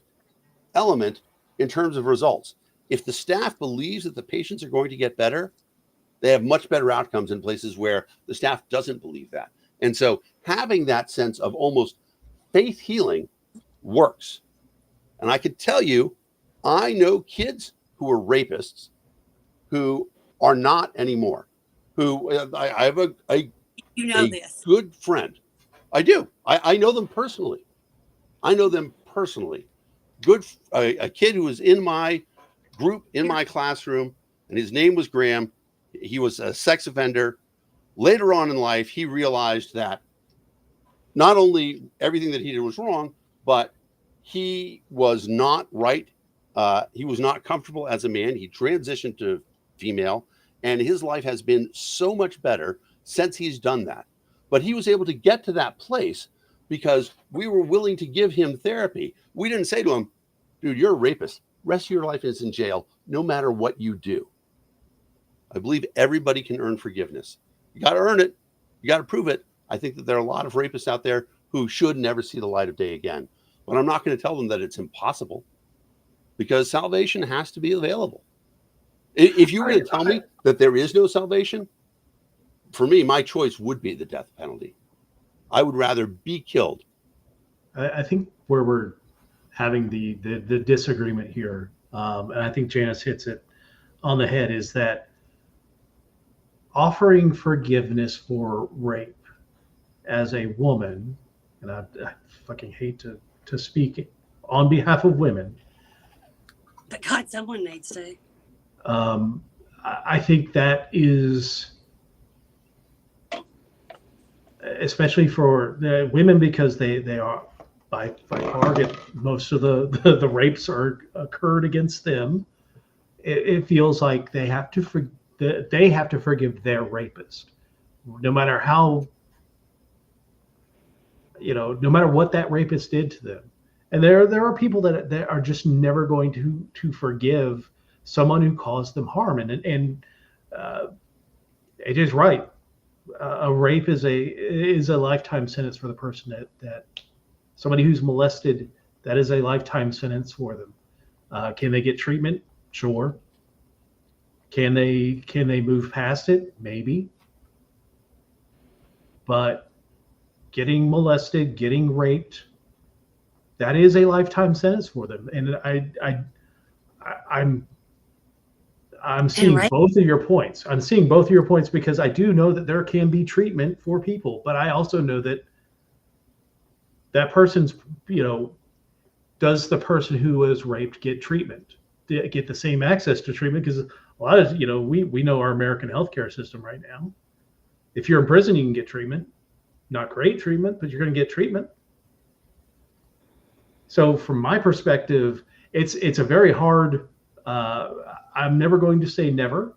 element in terms of results. If the staff believes that the patients are going to get better, they have much better outcomes in places where the staff doesn't believe that. And so having that sense of almost faith healing works. And I could tell you, I know kids who are rapists who are not anymore, who I have a good friend. I do. I know them personally. Good, a kid who was in my group, in my classroom, and his name was Graham. He was a sex offender. Later on in life, he realized that not only everything that he did was wrong, but he was not right. He was not comfortable as a man. He transitioned to female, and his life has been so much better since he's done that. But he was able to get to that place because we were willing to give him therapy. We didn't say to him, dude, you're a rapist. Rest of your life is in jail, no matter what you do. I believe everybody can earn forgiveness. You got to earn it. You got to prove it. I think that there are a lot of rapists out there who should never see the light of day again. But I'm not going to tell them that it's impossible, because salvation has to be available. If you were going to tell me that there is no salvation, for me, my choice would be the death penalty. I would rather be killed. I think where we're having the disagreement here, and I think Janice hits it on the head, is that offering forgiveness for rape as a woman, and I fucking hate to speak on behalf of women, but God, someone needs to. I think that is, especially for the women, because they are by far get most of the rapes are occurred against them. It feels like they have to forgive their rapist, no matter how, no matter what that rapist did to them. And there are people that are just never going to forgive someone who caused them harm. And it is right. A rape is a lifetime sentence for the person that somebody who's molested. That is a lifetime sentence for them. Can they get treatment? Sure. Can they move past it? Maybe. But getting molested, getting raped, that is a lifetime sentence for them. And I'm seeing both of your points. I'm seeing both of your points, because I do know that there can be treatment for people, but I also know that that person's, does the person who was raped get treatment, get the same access to treatment? Because a lot of, we know our American healthcare system right now. If you're in prison, you can get treatment. Not great treatment, but you're going to get treatment. So from my perspective, it's a very hard, I'm never going to say never,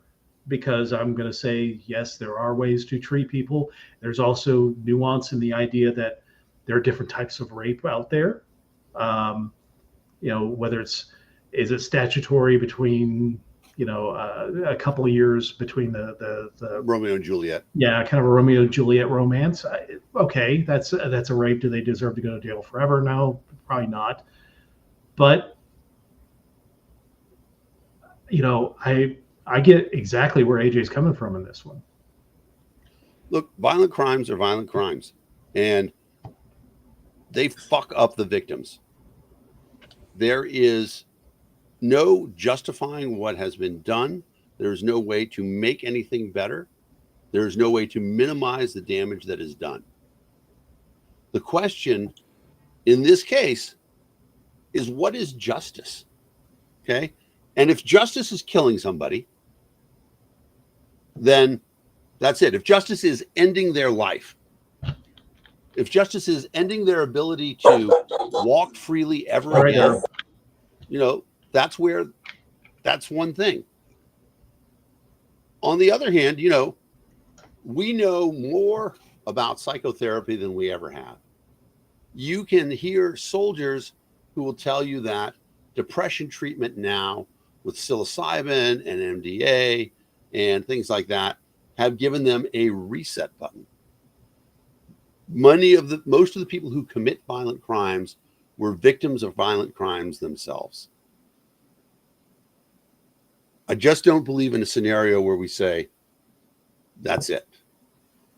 because I'm going to say, yes, there are ways to treat people. There's also nuance in the idea that there are different types of rape out there. whether is it statutory between, a couple of years between the Romeo and Juliet. Yeah, kind of a Romeo and Juliet romance. Okay, that's a rape. Do they deserve to go to jail forever? No, probably not. But I get exactly where AJ's coming from in this one. Look, violent crimes are violent crimes, and they fuck up the victims. There is no justifying what has been done. There's no way to make anything better. There's no way to minimize the damage that is done. The question in this case is, what is justice? Okay. And if justice is killing somebody, then that's it. If justice is ending their life, if justice is ending their ability to walk freely ever again, that's one thing. On the other hand, we know more about psychotherapy than we ever have. You can hear soldiers who will tell you that depression treatment now with psilocybin and MDA and things like that have given them a reset button. Most of the people who commit violent crimes were victims of violent crimes themselves. I just don't believe in a scenario where we say, that's it.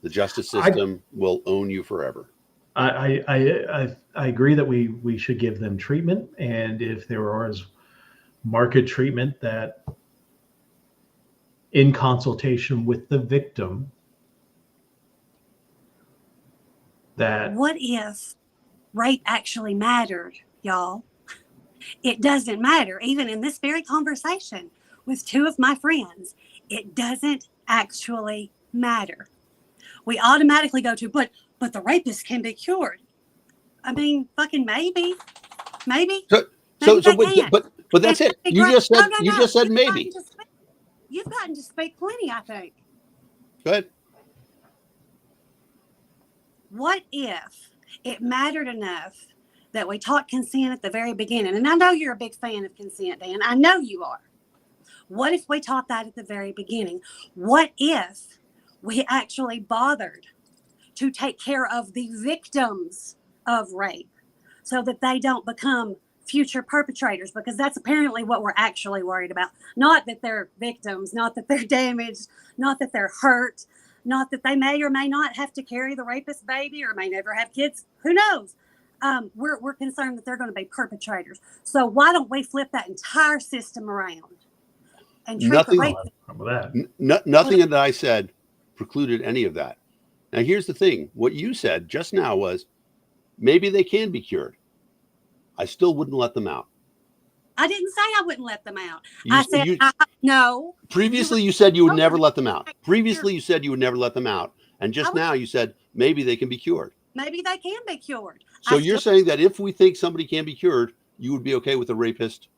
The justice system will own you forever. I agree that we should give them treatment, and if there was market treatment that, in consultation with the victim, that. What if rape actually mattered, y'all? It doesn't matter. Even in this very conversation with two of my friends, it doesn't actually matter. We automatically go to, but the rapist can be cured. I mean, fucking maybe. But that's it. You just said maybe. You've gotten to speak plenty, I think. Go ahead. What if it mattered enough that we taught consent at the very beginning? And I know you're a big fan of consent, Dan. I know you are. What if we taught that at the very beginning? What if we actually bothered to take care of the victims of rape so that they don't become future perpetrators? Because that's apparently what we're actually worried about. Not that they're victims, not that they're damaged, not that they're hurt, not that they may or may not have to carry the rapist baby or may never have kids. Who knows? We're concerned that they're going to be perpetrators. So why don't we flip that entire system around and treat the rapist? Nothing that I said precluded any of that. Now, here's the thing. What you said just now was maybe they can be cured. I still wouldn't let them out. I didn't say I wouldn't let them out. I said, no. Previously, you said you would never let them out. Previously, you said you would never let them out. And just now you said maybe they can be cured. Maybe they can be cured. So you're saying that if we think somebody can be cured, you would be okay with a rapist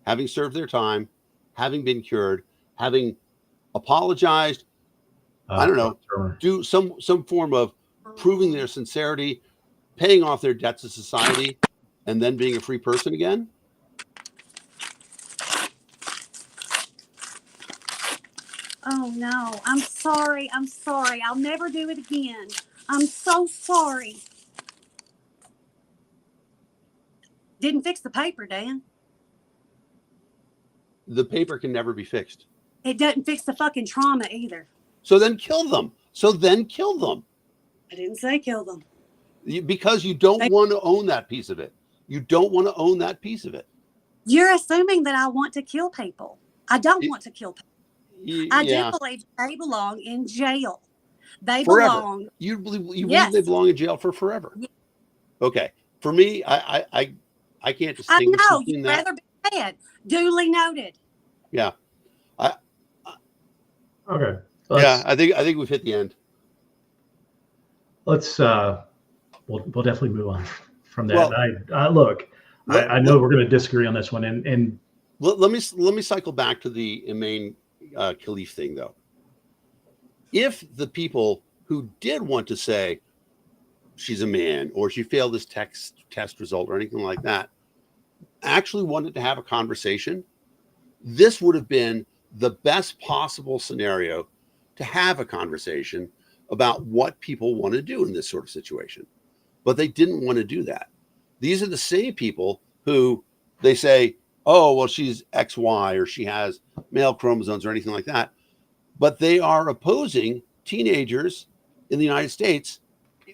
having served their time, having been cured, having apologized, I don't know, do some form of proving their sincerity, paying off their debts to society, and then being a free person again? Oh, no. I'm sorry. I'll never do it again. I'm so sorry. Didn't fix the paper, Dan. The paper can never be fixed. It doesn't fix the fucking trauma either. So then kill them. I didn't say kill them. Because you don't want to own that piece of it. You're assuming that I want to kill people. I don't want to kill people. I do believe they belong in jail. They belong. You believe they belong in jail for forever. Yeah. Okay. For me, I can't distinguish. I know. Between You'd that. rather be dead. Duly noted. Yeah. Okay. I think we've hit the end. Let's we'll definitely move on from that. Well, I know we're going to disagree on this one, and let me cycle back to the Imane Khalif thing, though. If the people who did want to say she's a man or she failed this test result or anything like that actually wanted to have a conversation, this would have been the best possible scenario to have a conversation about what people want to do in this sort of situation. But they didn't want to do that. These are the same people who they say, oh, well, she's XY or she has male chromosomes or anything like that. But they are opposing teenagers in the United States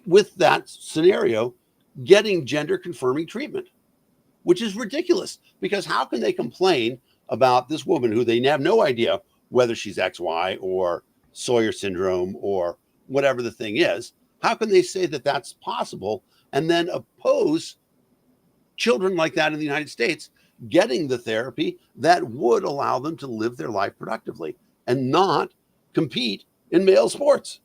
with that scenario getting gender confirming treatment, which is ridiculous, because how can they complain about this woman who they have no idea whether she's XY or Sawyer syndrome or whatever the thing is? How can they say that that's possible and then oppose children like that in the United States getting the therapy that would allow them to live their life productively and not compete in male sports?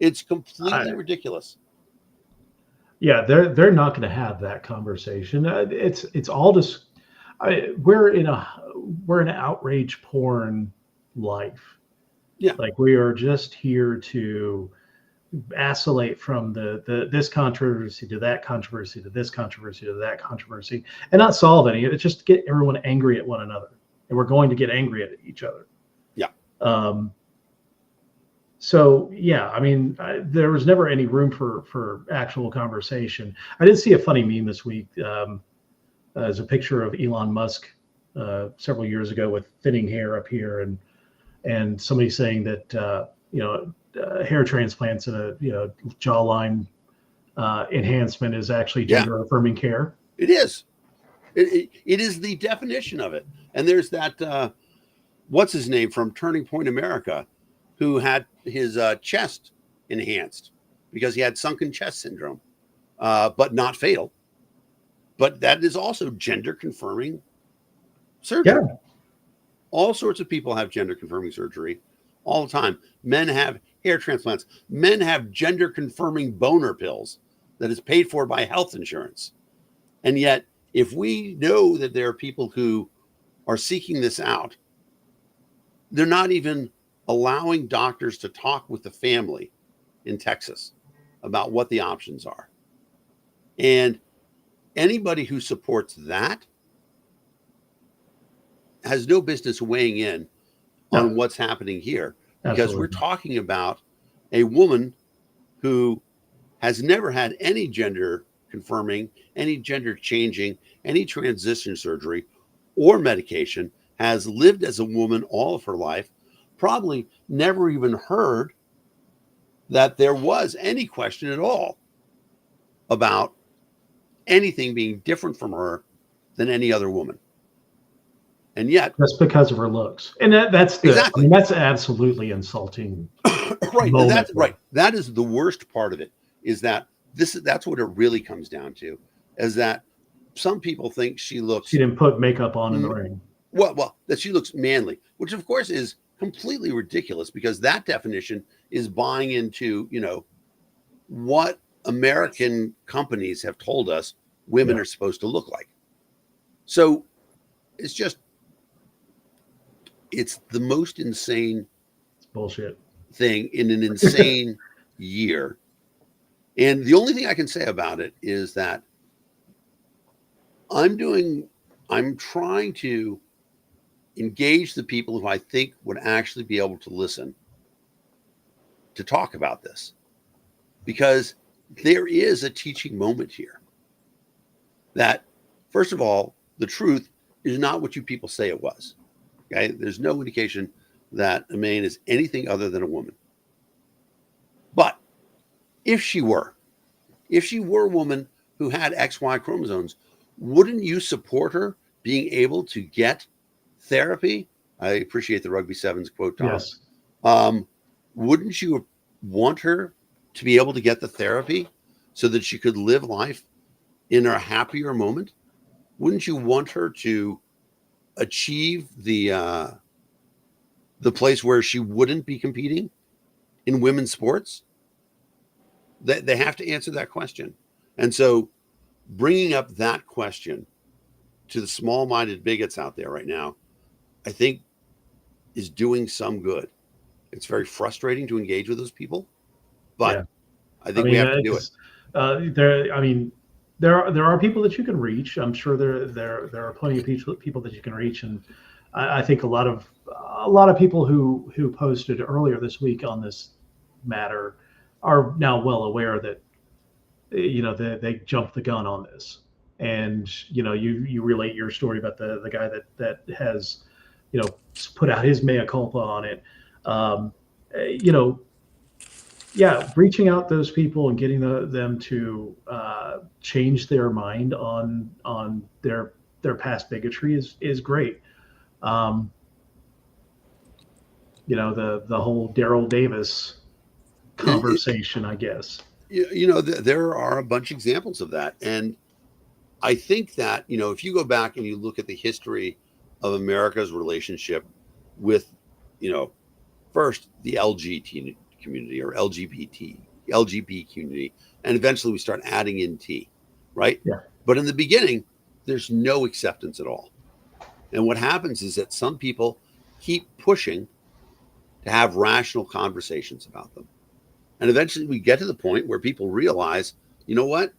It's completely ridiculous. Yeah, they're not going to have that conversation. It's all just we're in an outrage porn life. Yeah, like we are just here to oscillate from the this controversy to that controversy to this controversy to that controversy and not solve any. It's just to get everyone angry at one another, and we're going to get angry at each other. Yeah. So yeah, I mean, there was never any room for actual conversation. I did see a funny meme this week. As a picture of Elon Musk several years ago with thinning hair up here, and somebody saying that hair transplants and a jawline enhancement is actually gender affirming care. It is. It is the definition of it. And there's that what's his name from Turning Point America, who had his chest enhanced because he had sunken chest syndrome, but not fatal. But that is also gender confirming surgery. Yeah. All sorts of people have gender confirming surgery all the time. Men have hair transplants. Men have gender confirming boner pills that is paid for by health insurance. And yet, if we know that there are people who are seeking this out, they're not even allowing doctors to talk with the family in Texas about what the options are. And anybody who supports that has no business weighing in on what's happening here, because we're talking about a woman who has never had any gender confirming, any gender changing, any transition surgery or medication, has lived as a woman all of her life, probably never even heard that there was any question at all about anything being different from her than any other woman. And yet, just because of her looks, and that's exactly. I mean, that's absolutely insulting. Right. That's right. That is the worst part of it. Is that that's what it really comes down to, is that some people think she didn't put makeup on in the ring. Well, that she looks manly, which of course is completely ridiculous, because that definition is buying into, what American companies have told us women are supposed to look like. So it's the most insane bullshit thing in an insane year. And the only thing I can say about it is that I'm trying to engage the people who I think would actually be able to listen to talk about this, because there is a teaching moment here that, first of all, the truth is not what you people say it was. Okay. There's no indication that Emaine is anything other than a woman. But if she were a woman who had XY chromosomes, wouldn't you support her being able to get therapy? I appreciate the Rugby Sevens quote, Tom. Yes. Wouldn't you want her to be able to get the therapy so that she could live life in a happier moment? Wouldn't you want her to achieve the place where she wouldn't be competing in women's sports? They have to answer that question. And so bringing up that question to the small-minded bigots out there right now, I think is doing some good. It's very frustrating to engage with those people, but I think we have to do it. there are people that you can reach. I'm sure there are plenty of people that you can reach, and I think a lot of people who posted earlier this week on this matter are now well aware that they jumped the gun on this. And you relate your story about the guy that has put out his mea culpa on it. You know, yeah, reaching out those people and getting them to change their mind on their past bigotry is great. Um, the whole Daryl Davis conversation, I guess. There are a bunch of examples of that, and I think that if you go back and you look at the history of America's relationship with first the LG community or LGBT community, and eventually we start adding in T, right? Yeah. But in the beginning, there's no acceptance at all. And what happens is that some people keep pushing to have rational conversations about them. And eventually we get to the point where people realize, you know what?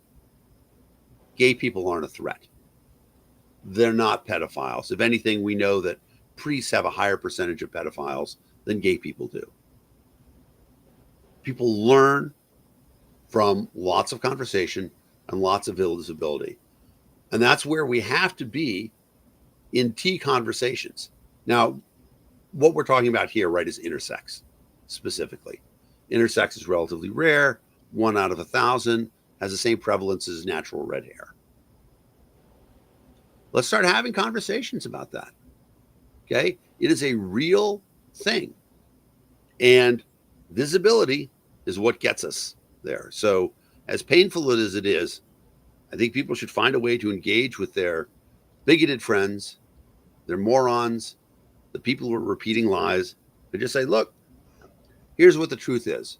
Gay people aren't a threat. They're not pedophiles. If anything, we know that priests have a higher percentage of pedophiles than gay people do. People learn from lots of conversation and lots of visibility. And that's where we have to be in T conversations. Now, what we're talking about here, right, is intersex specifically. Intersex is relatively rare. 1 out of 1,000 has the same prevalence as natural red hair. Let's start having conversations about that. Okay? It is a real thing. And visibility is what gets us there. So as painful as it is, I think people should find a way to engage with their bigoted friends, their morons, the people who are repeating lies, and just say, look, here's what the truth is.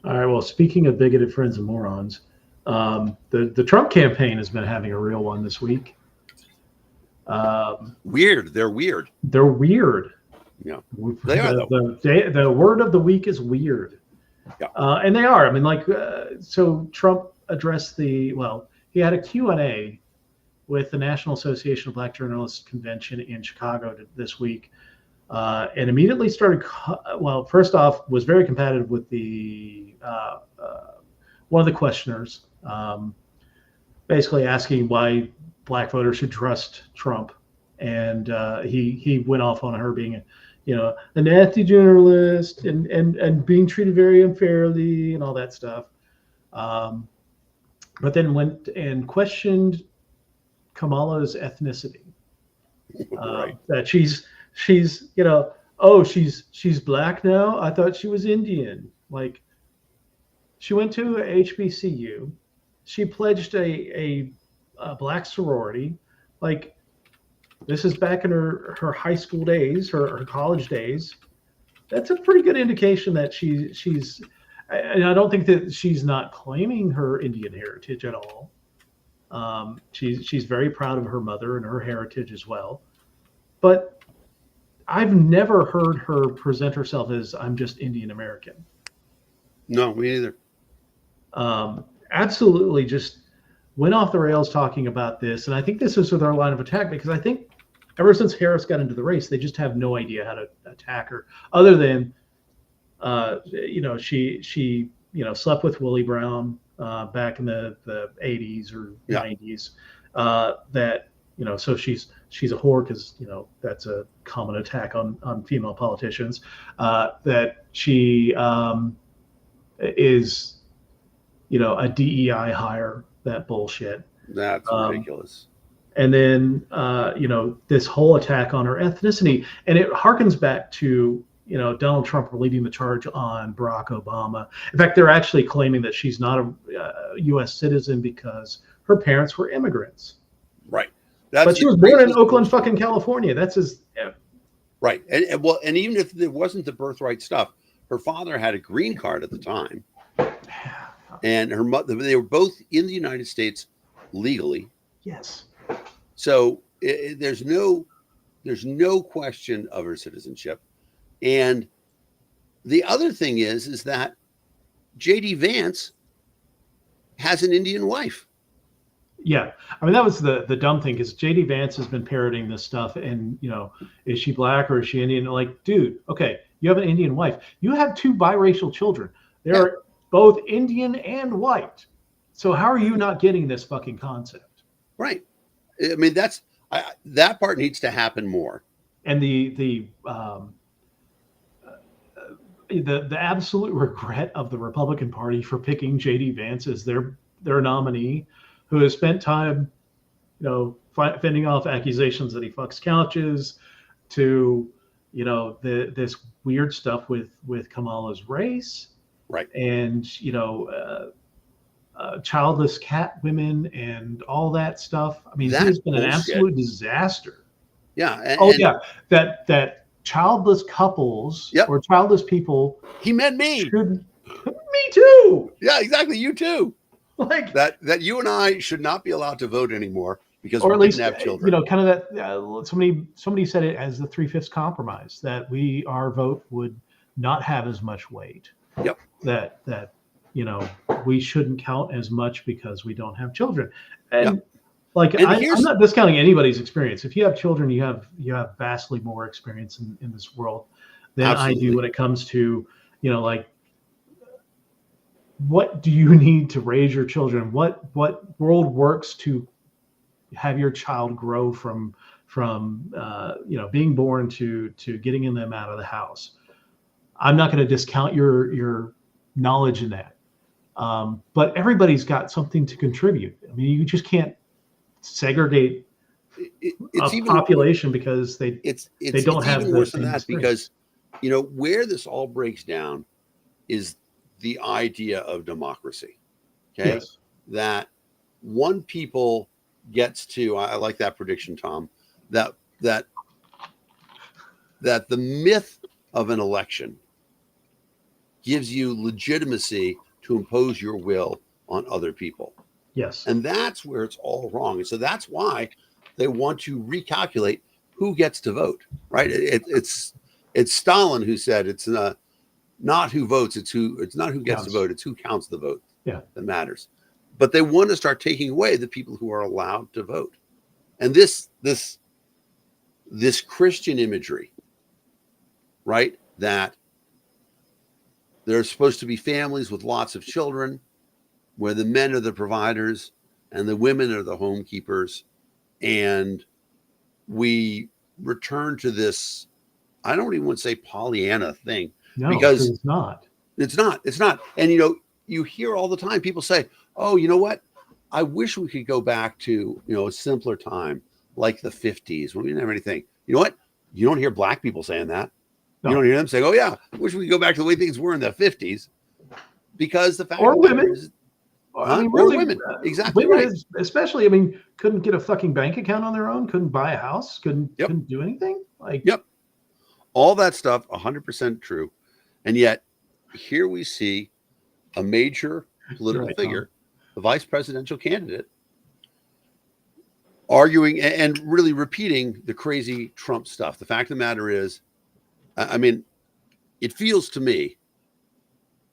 All right. Well, speaking of bigoted friends and morons, the Trump campaign has been having a real one this week. Weird. They're weird. They're weird. Yeah, they are. The word of the week is weird. Yeah. And they are. I mean, so Trump addressed he had a Q&A with the National Association of Black Journalists Convention in Chicago this week. And immediately started, first off, was very competitive with one of the questioners, basically asking why black voters should trust Trump. And he went off on her being a nasty journalist and being treated very unfairly and all that stuff. But then went and questioned Kamala's ethnicity. Right. That she's she's black now. I thought she was Indian. Like, she went to HBCU. She pledged a black sorority. Like, this is back in her high school days, her college days. That's a pretty good indication that she's. And I don't think that she's not claiming her Indian heritage at all. She's very proud of her mother and her heritage as well. But I've never heard her present herself as, I'm just Indian American. No, me neither. Absolutely just went off the rails talking about this. And I think this is their line of attack, because I think ever since Harris got into the race, they just have no idea how to attack her, other than, she slept with Willie Brown back in the 80s or 90s. So she's a whore, because that's a common attack on female politicians. That she is a DEI hire, that bullshit. That's ridiculous. And then this whole attack on her ethnicity, and it harkens back to Donald Trump leading the charge on Barack Obama. In fact, they're actually claiming that she's not a U.S. citizen because her parents were immigrants. Right. But she was born in Oakland, fucking California. That's his. Yeah. Right. And even if there wasn't the birthright stuff, her father had a green card at the time, and her mother. They were both in the United States legally. Yes. So there's no question of her citizenship. And the other thing is that J.D. Vance has an Indian wife. Yeah, I mean that was the dumb thing because JD Vance has been parroting this stuff, and is she black or is she Indian? Like, dude, okay, you have an Indian wife, you have two biracial children. They're both Indian and white. So how are you not getting this fucking concept? Right. I mean that part needs to happen more. And the absolute regret of the Republican Party for picking JD Vance as their nominee, who has spent time, fending off accusations that he fucks couches, to, this weird stuff with Kamala's race, right, and childless cat women and all that stuff. I mean, he's been an absolute disaster. Yeah. That childless couples or childless people. He meant me. Me too. Yeah, exactly. You too. Like that you and I should not be allowed to vote anymore because or we at least didn't have children. Kind of that. Somebody said it as the 3/5 compromise, that our vote would not have as much weight. Yep. That we shouldn't count as much because we don't have children. And I'm not discounting anybody's experience. If you have children, you have vastly more experience in this world than Absolutely. I do when it comes to, what do you need to raise your children? What world works to have your child grow from being born to getting them out of the house? I'm not going to discount your knowledge in that. But everybody's got something to contribute. I mean, you just can't segregate a population because they don't have even worse than that, because where this all breaks down is the idea of democracy. Okay. Yes. That one people gets to, I like that prediction, Tom, that the myth of an election gives you legitimacy to impose your will on other people. Yes. And that's where it's all wrong. And so that's why they want to recalculate who gets to vote, right? It's Stalin who said it's not who votes, it's not who gets to vote, it's who counts the vote that matters. But they want to start taking away the people who are allowed to vote. And this Christian imagery, right? That there's supposed to be families with lots of children, where the men are the providers and the women are the homekeepers. And we return to this, I don't even want to say Pollyanna thing. No, because it's not. It's not. And, you hear all the time people say, oh, you know what? I wish we could go back to, a simpler time like the 50s when we didn't have anything. You know what? You don't hear black people saying that. No. You don't hear them saying, oh, yeah, I wish we could go back to the way things were in the 50s. Because the fact or women. Is, or women. Exactly. Women Right. Especially, couldn't get a fucking bank account on their own, couldn't buy a house, couldn't do anything. All that stuff, 100% true. And yet, here we see a major political figure, the vice presidential candidate, arguing and really repeating the crazy Trump stuff. The fact of the matter is, it feels to me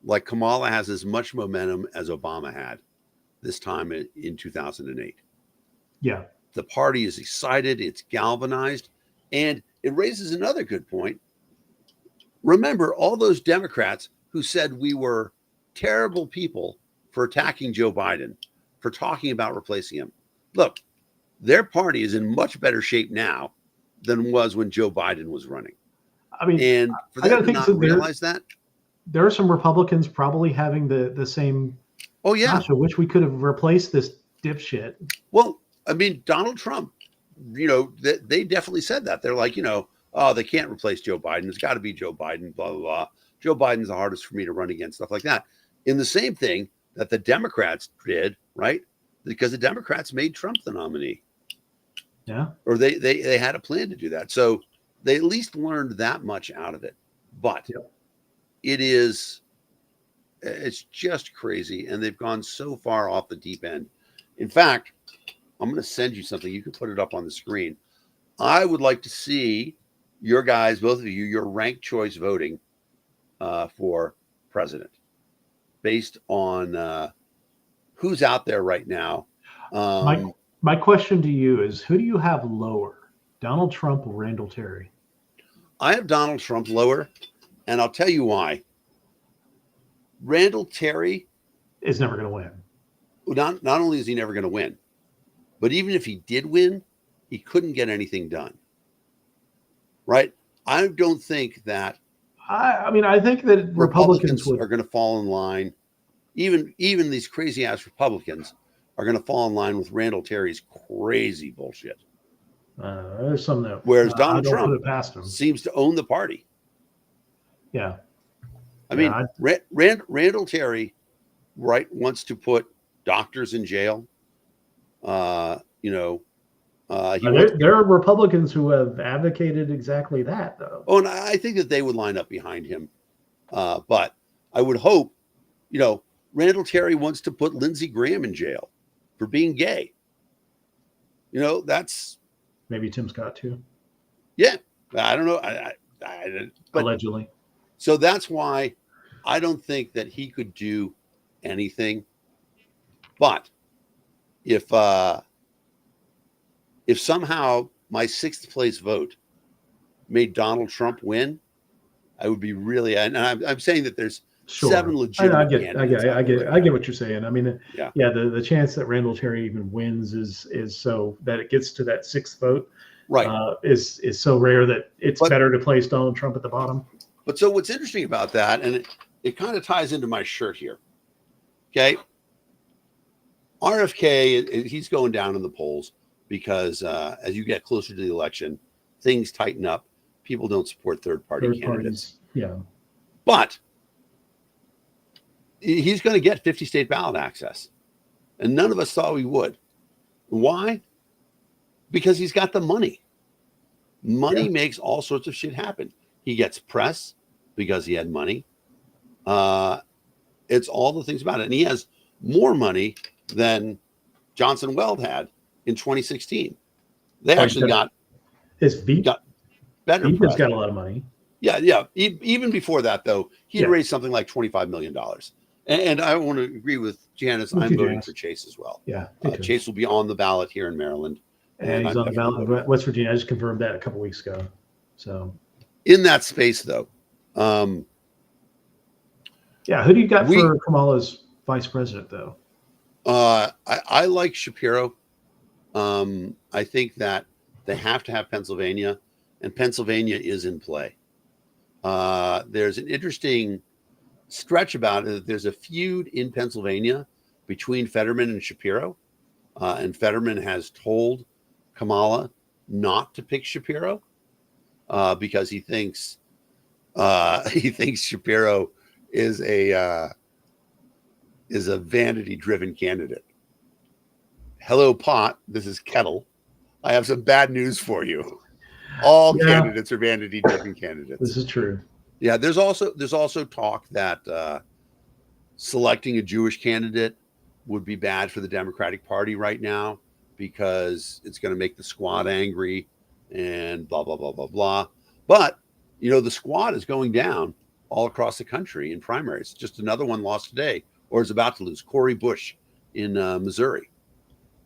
like Kamala has as much momentum as Obama had this time in 2008. Yeah. The party is excited, it's galvanized, and it raises another good point. Remember all those Democrats who said we were terrible people for attacking Joe Biden, for talking about replacing him. Look, their party is in much better shape now than it was when Joe Biden was running. And for them to not realize that, there are some Republicans probably having the same. Oh yeah, gosh, I wish we could have replaced this dipshit. Well, Donald Trump, they definitely said that. They're like, oh, they can't replace Joe Biden. It's got to be Joe Biden. Blah blah blah. Joe Biden's the hardest for me to run against. Stuff like that. In the same thing that the Democrats did, right? Because the Democrats made Trump the nominee. Yeah. Or they had a plan to do that. So they at least learned that much out of it. But it's just crazy. And they've gone so far off the deep end. In fact, I'm going to send you something. You can put it up on the screen. I would like to see your guys, both of you, your ranked choice voting for president based on who's out there right now. My question to you is, who do you have lower, Donald Trump or Randall Terry? I have Donald Trump lower, and I'll tell you why. Randall Terry is never going to win. Not only is he never going to win, but even if he did win, he couldn't get anything done. Right? I don't think that. I mean, I think that Republicans are going to fall in line. Even these crazy ass Republicans are going to fall in line with Randall Terry's crazy bullshit. There's some that. Whereas Donald Trump Trump past him. seems to own the party. Yeah. I mean, Randall Terry, right, wants to put doctors in jail. There are Republicans who have advocated exactly that, though. Oh, and I think that they would line up behind him. But I would hope, Randall Terry wants to put Lindsey Graham in jail for being gay. That's maybe Tim Scott too. Yeah, I don't know. But, allegedly. So that's why I don't think that he could do anything. But if somehow my sixth place vote made Donald Trump win, I would be really. And I'm saying that there's seven legitimate candidates. I get what you're saying. I mean, the chance that Randall Terry even wins is so that it gets to that sixth vote, right? Is so rare that it's better to place Donald Trump at the bottom. But so what's interesting about that, and it kind of ties into my shirt here. Okay, RFK, he's going down in the polls because as you get closer to the election, things tighten up. People don't support third-party candidates. Yeah, but he's going to get 50-state ballot access, and none of us thought we would. Why? Because he's got the money. Money makes all sorts of shit happen. He gets press because he had money. It's all the things about it. And he has more money than Johnson Weld had in 2016. They actually got better. He's got a lot of money. Yeah. Even before that, though, he raised something like $25 million. And I want to agree with Janice. I'm voting for Chase as well. Yeah. Chase will be on the ballot here in Maryland. And he's on the ballot in West Virginia. I just confirmed that a couple weeks ago. So, in that space, though, who do you got for Kamala's vice president, though? I like Shapiro. I think that they have to have Pennsylvania, and Pennsylvania is in play. There's an interesting stretch about it. There's a feud in Pennsylvania between Fetterman and Shapiro, and Fetterman has told Kamala not to pick Shapiro because he thinks Shapiro is a vanity-driven candidate. Hello, Pot. This is Kettle. I have some bad news for you. All candidates are vanity-driven candidates. This is true. Yeah, there's also talk that selecting a Jewish candidate would be bad for the Democratic Party right now because it's going to make the squad angry and blah, blah, blah, blah, blah. But, the squad is going down all across the country in primaries. Just another one lost today or is about to lose. Cory Bush in Missouri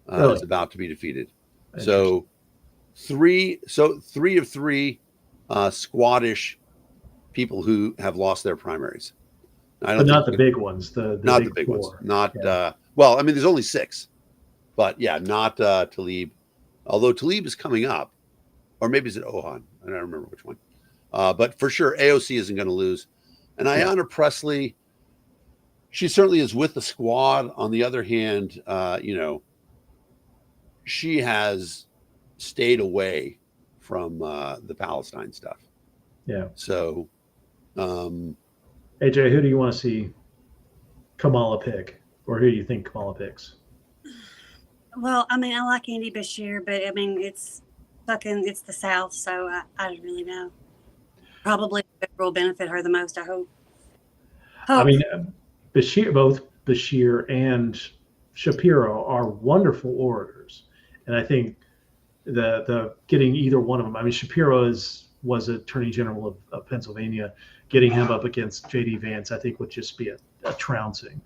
is about to be defeated. So three of three squaddish people who have lost their primaries. But not the big ones. Not the big ones. Not there's only 6, but not Tlaib. Although Tlaib is coming up, or maybe is it Ohan? I don't remember which one. But for sure, AOC isn't going to lose. And Ayanna Pressley, she certainly is with the squad. On the other hand, she has stayed away from the Palestine stuff. Yeah. So, AJ, who do you want to see Kamala pick, or who do you think Kamala picks? Well, I mean, I like Andy Bashir, but I mean, it's the South, so I don't really know. Probably will benefit her the most, I hope. I mean, both Bashir and Shapiro are wonderful orators, and I think the getting either one of them. I mean, Shapiro was Attorney General of Pennsylvania. Getting him up against J.D. Vance, I think, would just be a trouncing.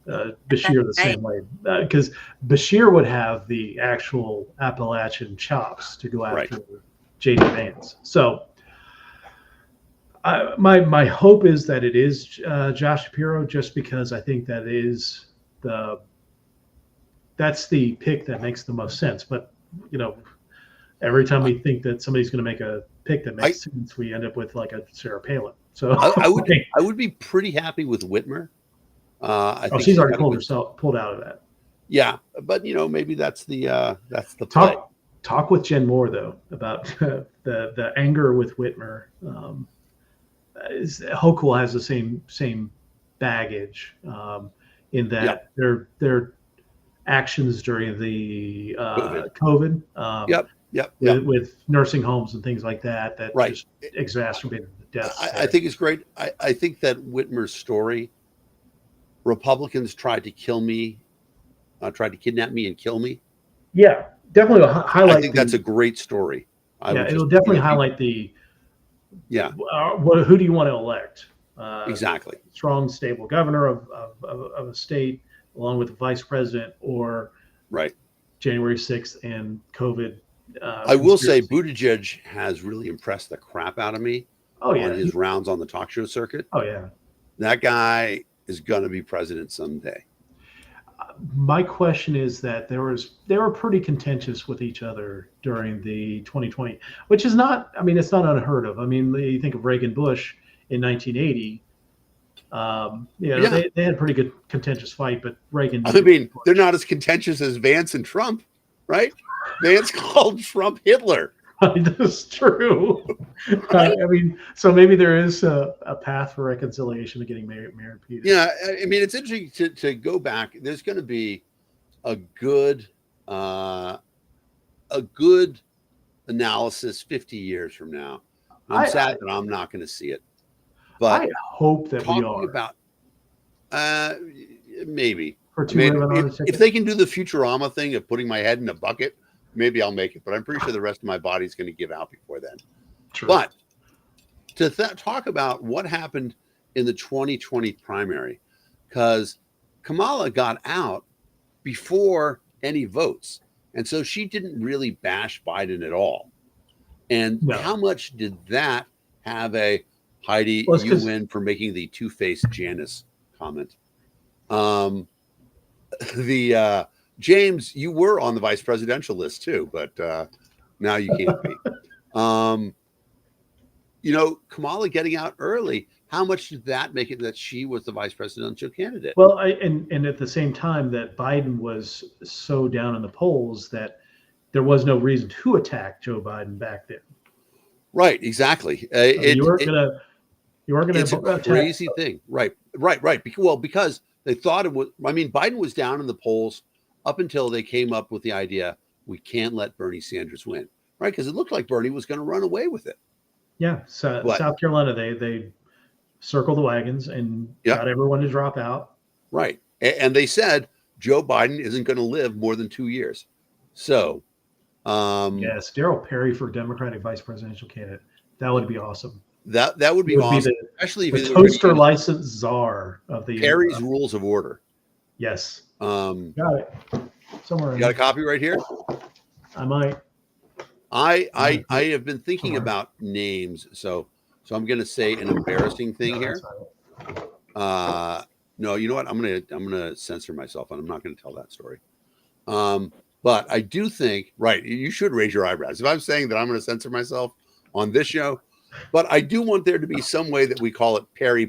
Bashir the same way, because Bashir would have the actual Appalachian chops to go after J.D. Vance. So my hope is that it is Josh Shapiro, just because I think that's the pick that makes the most sense. But every time we think that somebody's going to make a pick that makes sense, we end up with like a Sarah Palin. So I would be pretty happy with Whitmer. I think she's already pulled out of that. Yeah, but maybe that's the play. Talk with Jen Moore though about the anger with Whitmer. Hochul has the same baggage in that their actions during the COVID. With nursing homes and things like that just exacerbated the deaths. I think it's great. I think that Whitmer's story, Republicans tried to kidnap me and kill me. Yeah, definitely highlight. I think that's a great story. It'll definitely highlight the. Yeah. Who do you want to elect? Exactly. Strong, stable governor of a state, along with the vice president, or January 6th and COVID. I will say Buttigieg has really impressed the crap out of me on his rounds on the talk show circuit. Oh, yeah. That guy is going to be president someday. My question is that they were pretty contentious with each other during the 2020, which is not, it's not unheard of. You think of Reagan Bush in 1980. They had a pretty good contentious fight, but Reagan. They're not as contentious as Vance and Trump, right? Vance called Trump Hitler. That's true. So maybe there is a path for reconciliation to getting married. Yeah, it's interesting to go back. There's going to be a good analysis 50 years from now. I'm sad that I'm not going to see it, but I hope that we are about maybe. If they can do the Futurama thing of putting my head in a bucket, maybe I'll make it, but I'm pretty sure the rest of my body's going to give out before then. True. But to talk about what happened in the 2020 primary, because Kamala got out before any votes. And so she didn't really bash Biden at all. And how much did that have a Heidi, you win for making the two-faced Janice comment? James, you were on the vice presidential list too, but now you can't be. Kamala getting out early, how much did that make it that she was the vice presidential candidate? Well, and at the same time that Biden was so down in the polls that there was no reason to attack Joe Biden back then. Right, exactly. You weren't gonna. It's a crazy thing. Right. Because they thought it was. Biden was down in the polls up until they came up with the idea we can't let Bernie Sanders win, right? Because it looked like Bernie was going to run away with it. Yeah, so South Carolina, they circled the wagons and got everyone to drop out. Right, and they said Joe Biden isn't going to live more than 2 years. So, yes, Darryl Perry for Democratic vice presidential candidate. That would be awesome. That would be awesome, especially if the toaster license czar of the Perry's Rules of Order. Yes. Got it. Somewhere. You got a copy right here? I might. I have been thinking about names, so I'm going to say an embarrassing thing here. No, you know what? I'm gonna censor myself, and I'm not going to tell that story. But I do think, you should raise your eyebrows if I'm saying that I'm going to censor myself on this show. But I do want there to be some way that we call it Perry,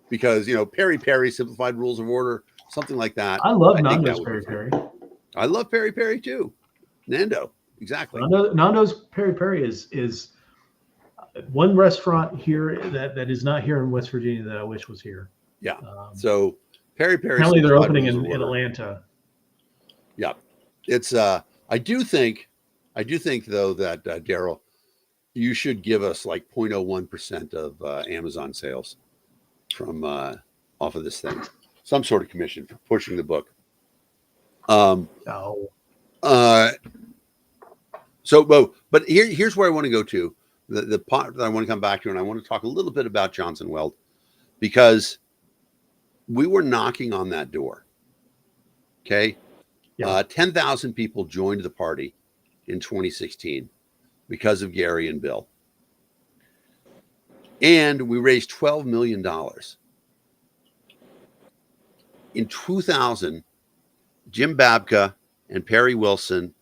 because Perry simplified rules of order, something like that. I love Nando's Perry. I love Perry too. Nando, exactly. Nando's Perry is one restaurant here that is not here in West Virginia that I wish was here. Yeah. So Perry. Apparently they're opening in Atlanta. Yeah. It's I do think though that Darryl, you should give us like 0.01% of Amazon sales from off of this thing. Some sort of commission for pushing the book. But here's where I want to go to. The part that I want to come back to, and I want to talk a little bit about Johnson Weld, because we were knocking on that door. Okay. Yeah. 10,000 people joined the party in 2016 because of Gary and Bill. And we raised $12 million. In 2000, Jim Babka and Perry Wilson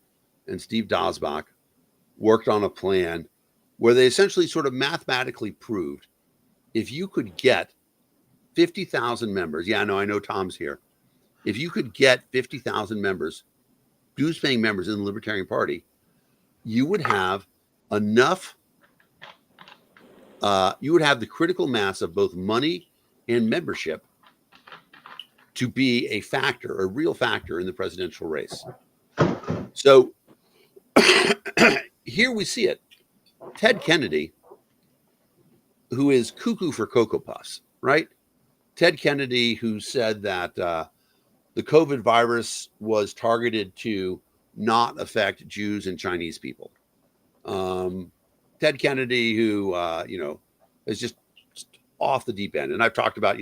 and Steve Dosbach worked on a plan where they essentially sort of mathematically proved if you could get 50,000 members, yeah, no, I know Tom's here. If you could get 50,000 members, dues-paying members in the Libertarian Party, you would have enough, you would have the critical mass of both money and membership to be a factor, a real factor in the presidential race. So here we see it. Ted Kennedy, who is cuckoo for Cocoa Puffs, right? Ted Kennedy, who said that the COVID virus was targeted to not affect Jews and Chinese people. Ted Kennedy, who, is just off the deep end. And I've talked about,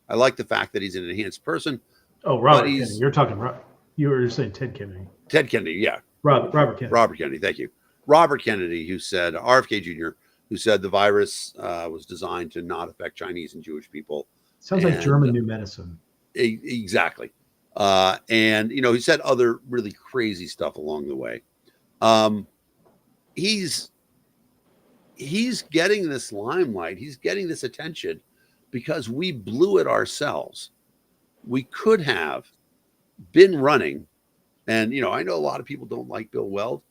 I like the fact that he's an enhanced person. Oh, Robert Kennedy. You're talking about, you were saying Ted Kennedy. Ted Kennedy, yeah. Robert Kennedy. Robert Kennedy, thank you. Robert Kennedy, who said, RFK Jr., who said the virus was designed to not affect Chinese and Jewish people. Sounds like German new medicine. Exactly. And, he said other really crazy stuff along the way. He's getting this limelight. He's getting this attention because we blew it ourselves. We could have been running. And, I know a lot of people don't like Bill Weld,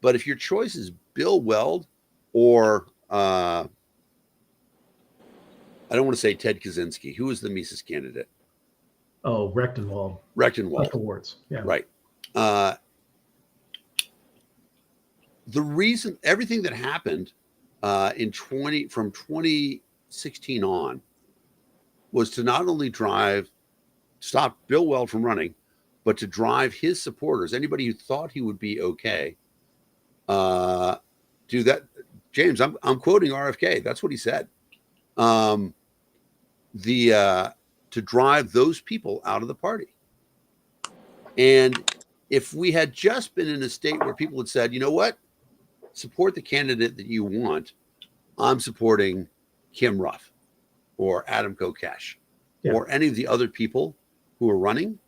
but if your choice is Bill Weld or, I don't want to say Ted Kaczynski, who is the Mises candidate? Oh, Rechtenwald. Awards. Yeah. Right. The reason everything that happened from 2016 on was to not only stop Bill Weld from running, but to drive his supporters, anybody who thought he would be okay, do that. James, I'm quoting RFK. That's what he said. To drive those people out of the party. And if we had just been in a state where people had said, you know what, support the candidate that you want, I'm supporting Kim Ruff or Adam Kokesh or any of the other people who are running,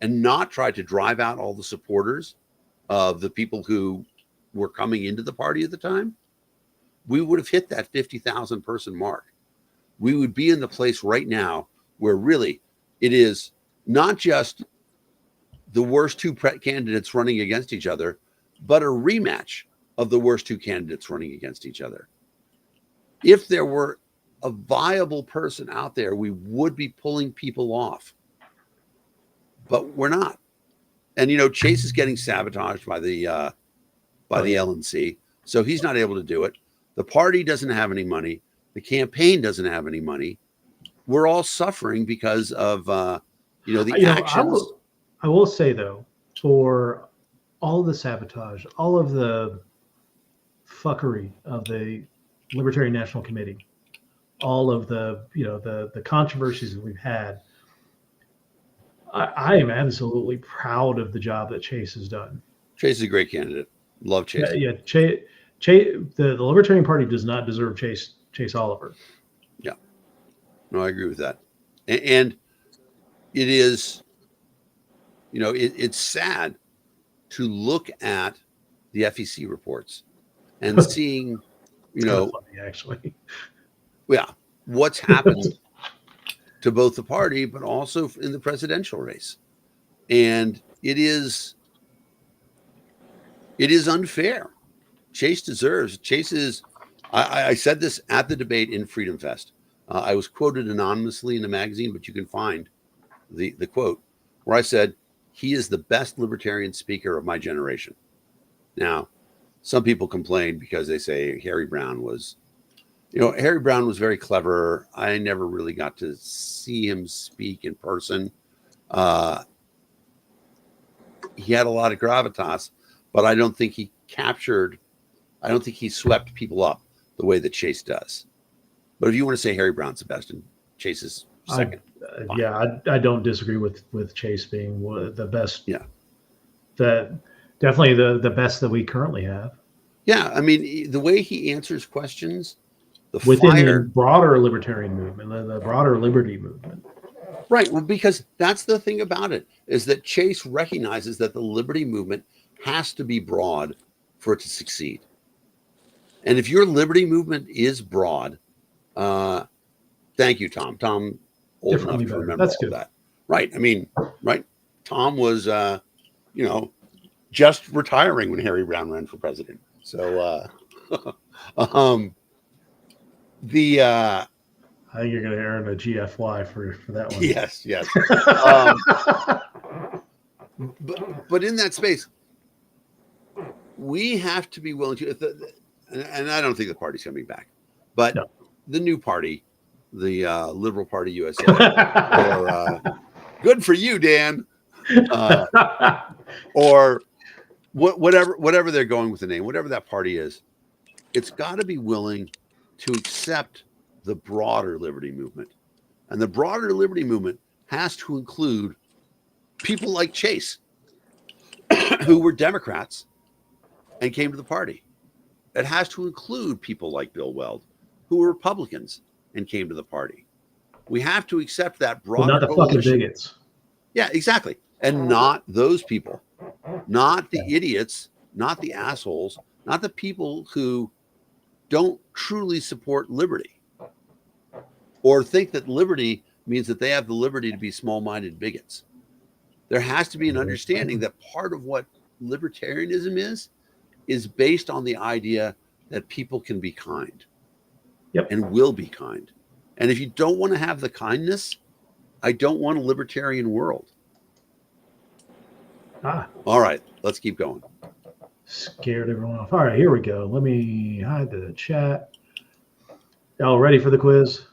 and not try to drive out all the supporters of the people who were coming into the party at the time, we would have hit that 50,000 person mark. We would be in the place right now where really it is not just the worst two candidates running against each other, but a rematch of the worst two candidates running against each other. If there were a viable person out there, we would be pulling people off, but we're not. And, Chase is getting sabotaged by the LNC. So he's not able to do it. The party doesn't have any money. The campaign doesn't have any money. We're all suffering because of, the actions. I will say, though, for all of the sabotage, all of the fuckery of the Libertarian National Committee, all of the, the controversies that we've had, I am absolutely proud of the job that Chase has done. Chase is a great candidate. Love Chase. Yeah, Chase, the Libertarian Party does not deserve Chase Oliver. Yeah. No, I agree with that. And it is, it's sad to look at the FEC reports and seeing, funny, actually. Yeah, what's happened to both the party, but also in the presidential race. And it is unfair. Chase is, I said this at the debate in Freedom Fest. I was quoted anonymously in the magazine, but you can find the quote where I said, he is the best libertarian speaker of my generation. Now, some people complain because they say Harry Brown was very clever. I never really got to see him speak in person. He had a lot of gravitas, but I don't think he swept people up the way that Chase does. But if you want to say Harry Brown's the best and Chase is second. Fine. Yeah, I don't disagree with Chase being the best. Yeah. Definitely the best that we currently have. Yeah, I mean, the way he answers questions, the within fire, the broader libertarian movement, the broader liberty movement. right? Well, because that's the thing about it, is that Chase recognizes that the liberty movement has to be broad for it to succeed. And if your liberty movement is broad, thank you, Tom. Tom, old Differently enough to better. remember That's all good. that. Right. I mean, right. Tom was, just retiring when Harry Brown ran for president. So, I think you're going to earn a GFY for that one. yes. But in that space, we have to be willing to, and I don't think the party's coming back, but No. the new party, the Liberal Party USA, or good for you, Dan, or whatever they're going with the name, whatever that party is, it's got to be willing to accept the broader liberty movement. And the broader liberty movement has to include people like Chase, who were Democrats and came to the party. It has to include people like Bill Weld, who were Republicans and came to the party. We have to accept that broader not the coalition. fucking bigots. Yeah, exactly. And not those people, not the idiots, not the assholes, not the people who don't truly support liberty or think that liberty means that they have the liberty to be small-minded bigots. There has to be an understanding that part of what libertarianism is based on the idea that people can be kind. Yep. And will be kind. And if you don't want to have the kindness, I don't want a libertarian world. All right, let's keep going. Scared everyone off. All right, here we go. Let me hide the chat. Y'all ready for the quiz?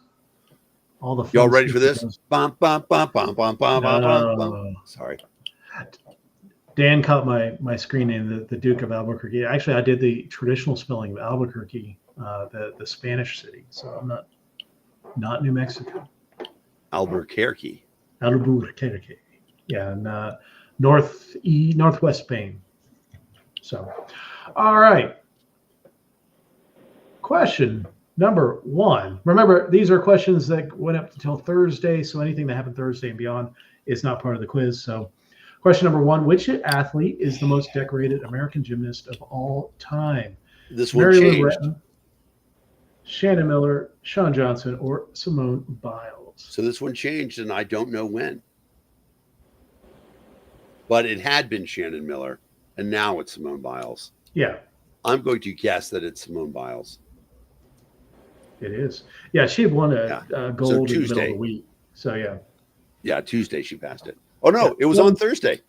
All the y'all ready for this? Bum, bum, bum, bum, bum, bum, bum, bum. Sorry. Dan caught my screen name, the Duke of Albuquerque. Actually, I did the traditional spelling of Albuquerque, the Spanish city. So I'm not New Mexico. Albuquerque. Albuquerque. Yeah, and northwest Spain. So, all right. Question number 1. Remember, these are questions that went up until Thursday, so anything that happened Thursday and beyond is not part of the quiz. So, question number 1: which athlete is the most decorated American gymnast of all time? This one Mary Lou changed. Retton, Shannon Miller, Shawn Johnson, or Simone Biles? So this one changed, and I don't know when. But it had been Shannon Miller, and now it's Simone Biles. Yeah. I'm going to guess that it's Simone Biles. It is. Yeah, she had won a gold in the middle of the week. So, yeah. Yeah, Tuesday she passed it. Oh, no, it was on Thursday.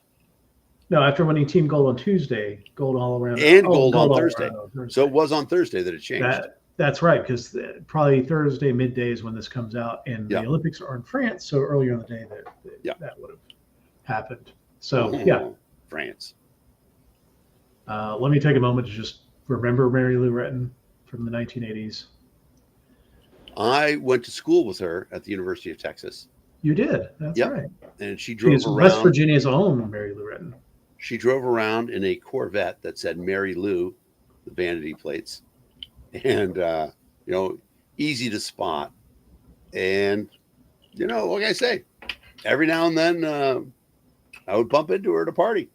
No, after winning team gold on Tuesday, gold all around. And gold on Thursday. So it was on Thursday that it changed. That's right, because probably Thursday midday is when this comes out, and the Olympics are in France, so earlier in the day that would have happened. So, France. Let me take a moment to just remember Mary Lou Retton from the 1980s. I went to school with her at the University of Texas. You did. That's right. And she drove around. West Virginia's own Mary Lou Retton. She drove around in a Corvette that said Mary Lou, the vanity plates, and easy to spot. And like I say, every now and then I would bump into her at a party.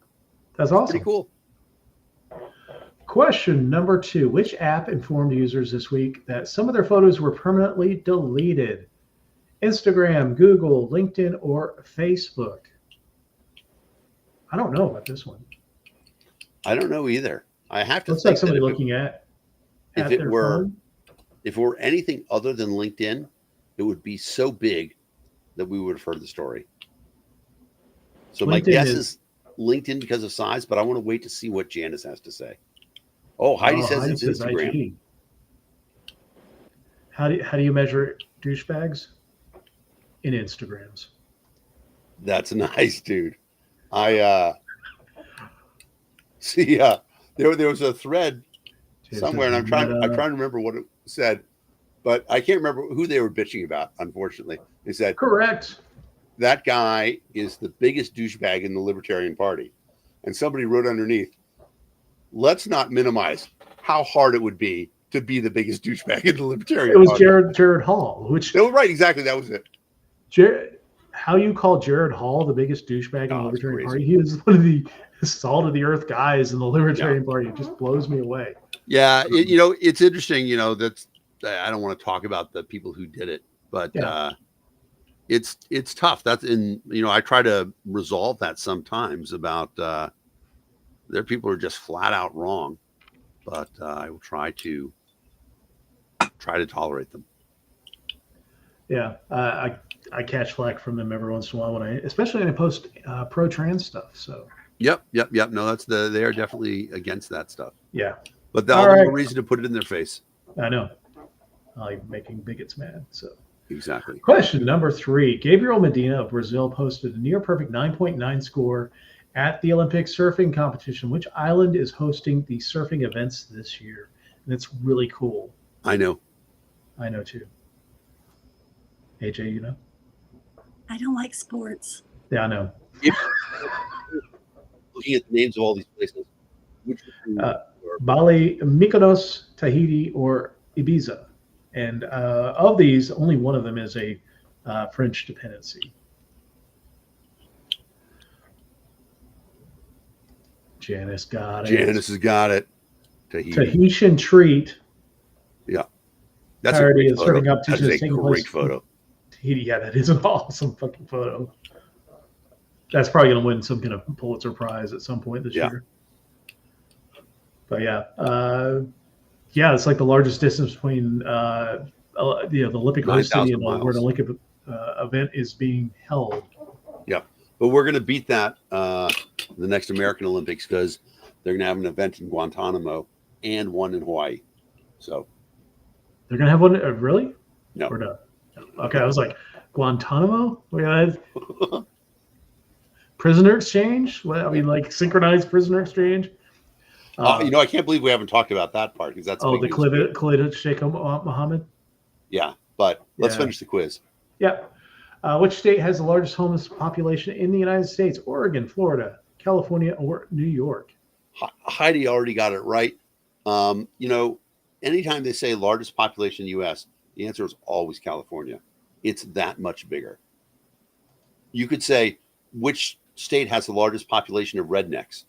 That's awesome. Pretty cool. Question number 2: which app informed users this week that some of their photos were permanently deleted? Instagram, Google, LinkedIn, or Facebook? I don't know about this one. I don't know either. I have to Looks think like somebody looking at if it were anything other than LinkedIn, it would be so big that we would have heard the story. So my guess is LinkedIn because of size, but I want to wait to see what Janice has to say. Oh, Heidi says it's Instagram. IG. How do you measure douchebags? In Instagrams. That's nice, dude. I see. There was a thread somewhere, and I'm trying to remember what it said. But I can't remember who they were bitching about, unfortunately. They said, Correct. that guy is the biggest douchebag in the Libertarian Party. And somebody wrote underneath, let's not minimize how hard it would be to be the biggest douchebag in the Libertarian It was Party. Jared Hall, which They were right. Exactly. That was it. how you call Jared Hall the biggest douchebag in the Oh, it's Libertarian crazy. Party? He is one of the salt of the earth guys in the Libertarian Party. It just blows me away. Yeah. It's interesting, that's, I don't want to talk about the people who did it, but it's tough. I try to resolve that sometimes about, there people are just flat out wrong, but I will try to tolerate them. Yeah, I catch flack from them every once in a while especially when I post pro-trans stuff. So. Yep. No, they are definitely against that stuff. Yeah. But all the more reason to put it in their face. I know. I like making bigots mad. So. Exactly. Question number 3. Gabriel Medina of Brazil posted a near perfect 9.9 score at the Olympic surfing competition. Which island is hosting the surfing events this year? And it's really cool. I know too. AJ, you know? I don't like sports. Yeah, I know. Looking at the names of all these places, which Bali, Mykonos, Tahiti, or Ibiza. And of these, only one of them is a French dependency. Janice got it. Janice has got it. Tahitian treat. Yeah. That's a great photo. That is a great photo. Tahiti, yeah, that is an awesome fucking photo. That's probably going to win some kind of Pulitzer Prize at some point this year. But it's like the largest distance between the Olympic host city and where an Olympic event is being held. Yeah, but we're going to beat that the next American Olympics because they're going to have an event in Guantanamo and one in Hawaii. So they're going to have one. Really? No. Or no? Okay, I was like Guantanamo. Prisoner exchange? Well, I mean, like synchronized prisoner exchange. I can't believe we haven't talked about that part because that's the Khalid Sheikh Mohammed. Yeah, but let's finish the quiz. Yeah. Which state has the largest homeless population in the United States? Oregon, Florida, California, or New York? Heidi already got it right. Anytime they say largest population in the U.S., the answer is always California. It's that much bigger. You could say, which state has the largest population of rednecks?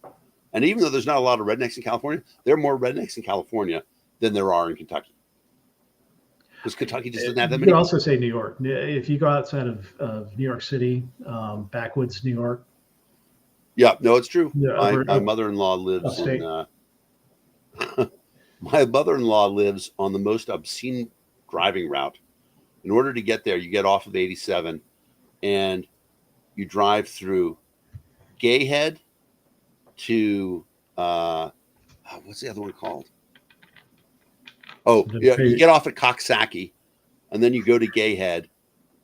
And even though there's not a lot of rednecks in California, there are more rednecks in California than there are in Kentucky. Because Kentucky just doesn't have that many. You could also say New York. If you go outside of New York City, backwoods New York. Yeah, no, it's true. Yeah, my mother-in-law lives in. My mother-in-law lives on the most obscene driving route. In order to get there, you get off of 87, and you drive through Gayhead to what's the other one called? Oh, yeah, you get off at Coxsackie, and then you go to Gayhead,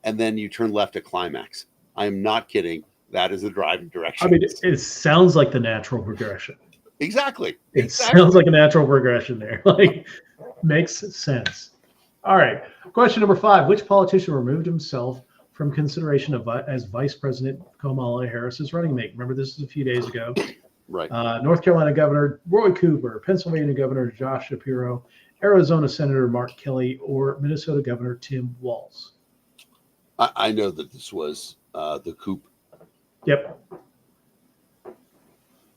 and then you turn left at Climax. I am not kidding. That is the driving direction. I mean, it sounds like the natural progression. Exactly. It sounds like a natural progression there. Like, makes sense. All right. Question number 5. Which politician removed himself from consideration as Vice President Kamala Harris's running mate? Remember, this is a few days ago. Right. North Carolina Governor Roy Cooper, Pennsylvania Governor Josh Shapiro, Arizona Senator Mark Kelly, or Minnesota Governor Tim Walz? I know that this was the Coop. Yep.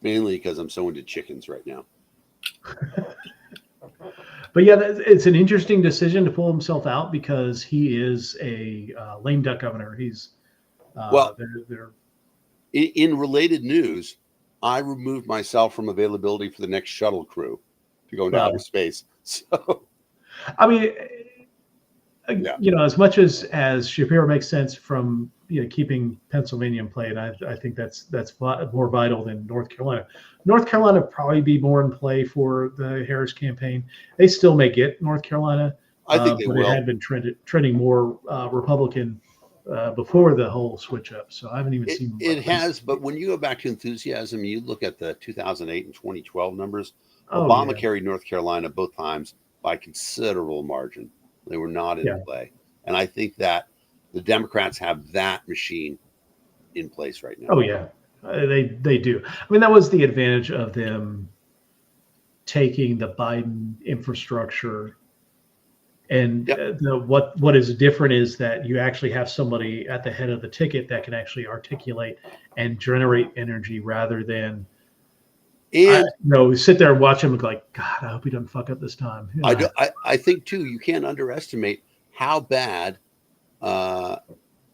Mainly because I'm so into chickens right now. But yeah, it's an interesting decision to pull himself out because he is a lame duck governor. He's in related news, I removed myself from availability for the next shuttle crew to go into outer space. So, I mean, as much as Shapiro makes sense from keeping Pennsylvania in play, and I think that's more vital than North Carolina. North Carolina would probably be more in play for the Harris campaign. They still may get North Carolina. I think they will. It had been trending more Republican before the whole switch up. So I haven't even seen it has. But when you go back to enthusiasm, you look at the 2008 and 2012 numbers. Obama carried North Carolina both times by considerable margin. They were not in play. And I think that the Democrats have that machine in place right now. Oh yeah, they do. I mean, that was the advantage of them taking the Biden infrastructure. And what is different is that you actually have somebody at the head of the ticket that can actually articulate and generate energy rather than sit there and watch him look like, God, I hope he doesn't fuck up this time. I think too, you can't underestimate how bad, what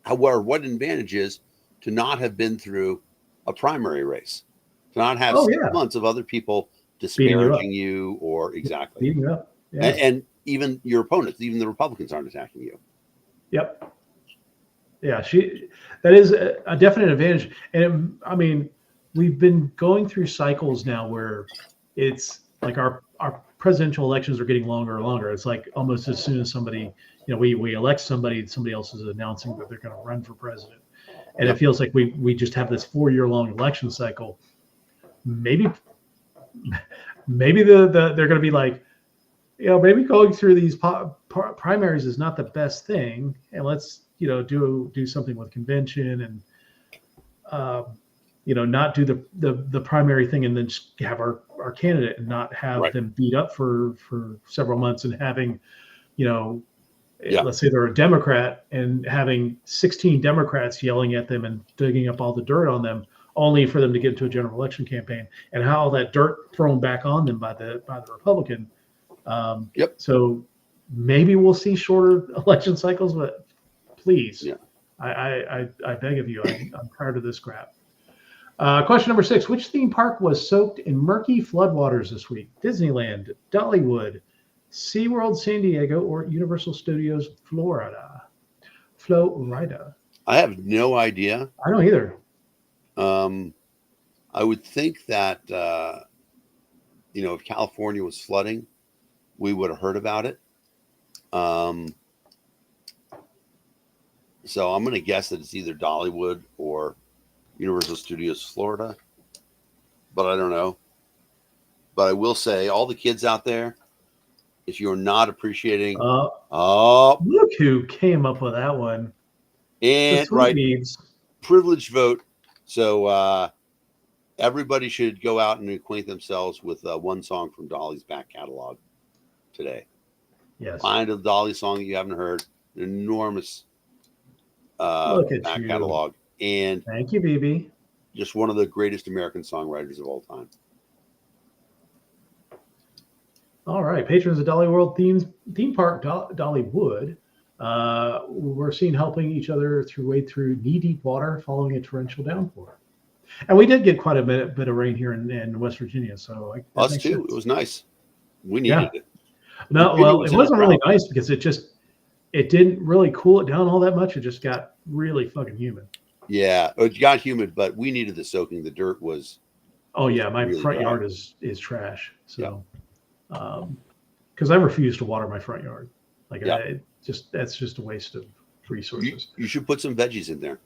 an advantage is to not have been through a primary race, to not have 6 months of other people disparaging you or beating you up. Yeah. And even your opponents, even the Republicans aren't attacking you. Yep. Yeah, that is a definite advantage. And I mean, we've been going through cycles now where it's like our presidential elections are getting longer and longer. It's like almost as soon as somebody, we elect somebody else is announcing that they're going to run for president. And it feels like we just have this 4-year-long election cycle. Maybe they're going to be like, maybe going through these primaries is not the best thing, and let's do something with convention and not do the primary thing and then just have our candidate and not have them beat up for several months and having let's say they're a Democrat and having 16 Democrats yelling at them and digging up all the dirt on them only for them to get into a general election campaign, and how all that dirt thrown back on them by the Republican. So maybe we'll see shorter election cycles, but please, I beg of you, I'm tired of this crap. Question number 6: which theme park was soaked in murky floodwaters this week? Disneyland, Dollywood, SeaWorld San Diego, or Universal Studios Florida? I have no idea. I don't either. I would think that if California was flooding, we would have heard about it. So I'm going to guess that it's either Dollywood or Universal Studios Florida, but I don't know. But I will say, all the kids out there, if you're not appreciating, look who came up with that one. And privileged vote. So everybody should go out and acquaint themselves with one song from Dolly's back catalog today. Yes. Find a Dolly song that you haven't heard. An enormous back catalog. And thank you, BB. Just one of the greatest American songwriters of all time. All right. Patrons of Dolly World theme park Dollywood we're seen helping each other wade through knee-deep water following a torrential downpour. And we did get quite a bit of rain here in West Virginia. So us too. Sense. It was nice. We needed it. No, well, it wasn't really nice because it didn't really cool it down all that much. It just got really fucking humid. Yeah, it got humid, but we needed the soaking. The dirt was. Oh yeah, my really front yard is trash. So, because I refuse to water my front yard. That's just a waste of resources. You should put some veggies in there.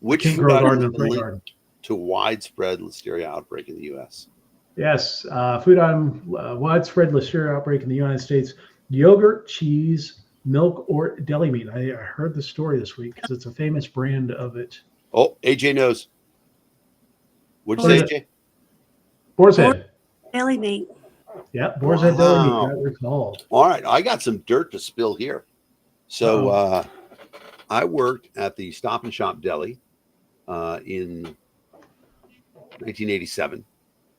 Which food item is linked to widespread listeria outbreak in the U.S.? Yes, food item widespread listeria outbreak in the United States: yogurt, cheese, milk, or deli meat. I heard the story this week because it's a famous brand of it. Oh, AJ knows. What'd you say, AJ? Boar's Head. Deli meat. Yeah, Boar's Head deli meat. Got recalled. All right, I got some dirt to spill here. So I worked at the Stop and Shop Deli in 1987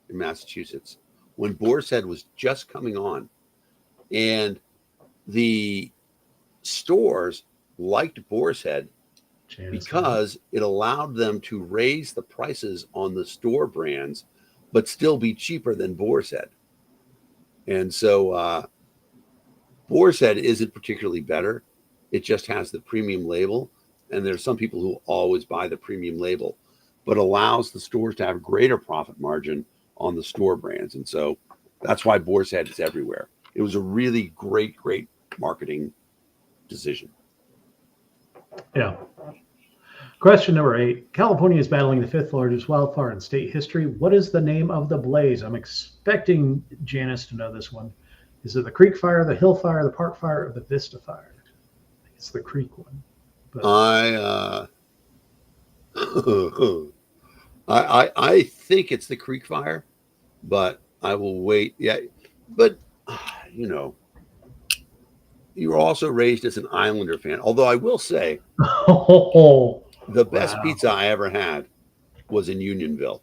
in Massachusetts when Boar's Head was just coming on, and the stores liked Boar's Head because it allowed them to raise the prices on the store brands, but still be cheaper than Boar's Head. And so Boar's Head isn't particularly better. It just has the premium label. And there's some people who always buy the premium label, but allows the stores to have greater profit margin on the store brands. And so that's why Boar's Head is everywhere. It was a really great marketing decision. Yeah. Question number 8. California is battling the 5th largest wildfire in state history. What is the name of the blaze? I'm expecting Janice to know this one. Is it the Creek Fire, the Hill Fire, the Park Fire, or the Vista Fire? I think it's the Creek one. But I think it's the Creek Fire, but I will wait. Yeah, but you know, you were also raised as an Islander fan. Although I will say, the best wow. pizza I ever had was in Unionville,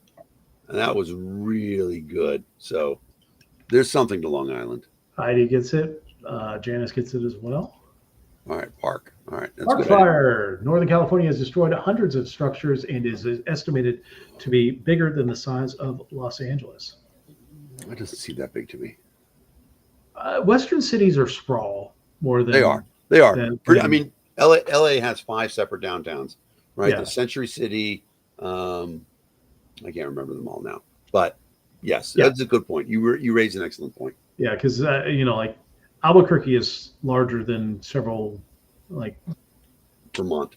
and that was really good. So there's something to Long Island. Heidi gets it. Janice gets it as well. All right, Park. All right, that's Park good. Fire. Northern California has destroyed hundreds of structures and is estimated to be bigger than the size of Los Angeles. That doesn't seem that big to me. Western cities are sprawl more than They are. They are. Than, I mean, LA has 5 separate downtowns, right? Yeah. The Century City. I can't remember them all now, but yes, that's a good point. You raised an excellent point. Yeah, because like Albuquerque is larger than several, like Vermont.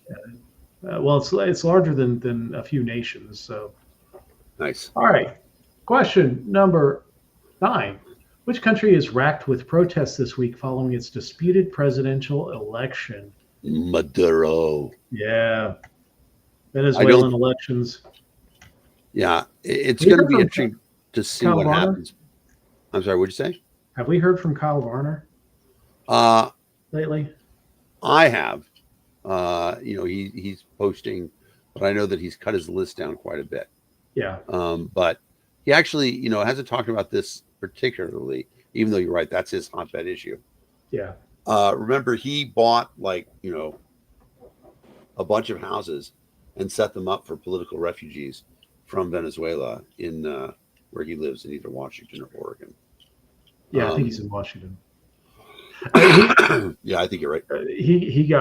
Well, it's larger than a few nations. So nice. All right. Question number 9. Which country is racked with protests this week following its disputed presidential election? Maduro. Yeah. Venezuelan elections. Yeah, it's going to be interesting to see what happens. I'm sorry, what'd you say? Have we heard from Kyle Varner lately? I have. He's posting, but I know that he's cut his list down quite a bit. Yeah. But he actually, hasn't talked about this particularly, even though you're right, that's his hotbed issue. Yeah. Remember, he bought a bunch of houses and set them up for political refugees from Venezuela in where he lives in either Washington or Oregon. Yeah, I think he's in Washington. Yeah, I think you're right. He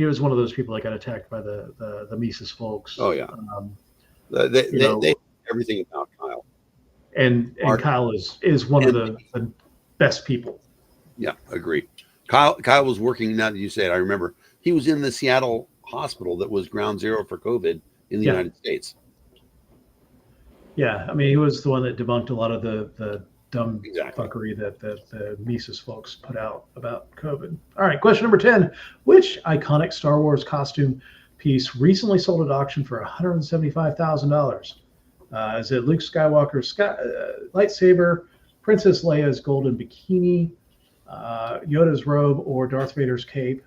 was one of those people that got attacked by the Mises folks. Oh yeah. They everything about Kyle. And Kyle is one of the best people. Yeah, agree. Kyle was working, now that you say it, I remember he was in the Seattle hospital that was ground zero for COVID in the United States. Yeah, I mean, he was the one that debunked a lot of the dumb fuckery that the Mises folks put out about COVID. All right, question number 10. Which iconic Star Wars costume piece recently sold at auction for $175,000? Is it Luke Skywalker's lightsaber, Princess Leia's golden bikini, Yoda's robe, or Darth Vader's cape?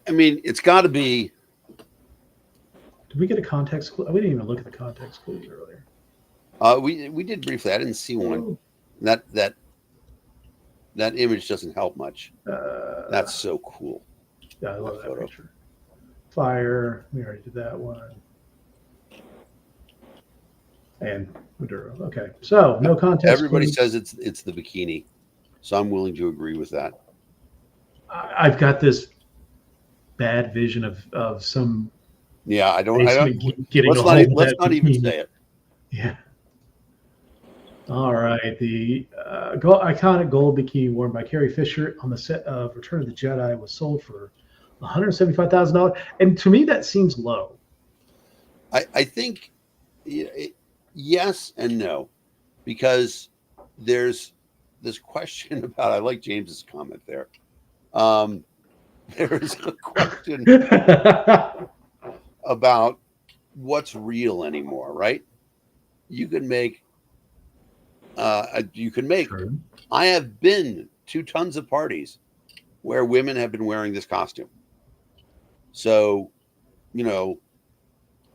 I mean, it's got to be. Did we get a context clue? We didn't even look at the context clues earlier. We did briefly. I didn't see one. That image doesn't help much. That's so cool. Yeah, I love that picture. Fire. We already did that one. And Maduro. Okay, so no context. Everybody says it's the bikini, so I'm willing to agree with that. I've got this bad vision of some. Yeah, I don't. Getting let's not even say it. Yeah. All right. The iconic gold bikini worn by Carrie Fisher on the set of Return of the Jedi was sold for $175,000, and to me that seems low. I think yes and no, because there's this question about. I like James's comment there. There is a question about what's real anymore, right? You can make. True. I have been to tons of parties where women have been wearing this costume. So,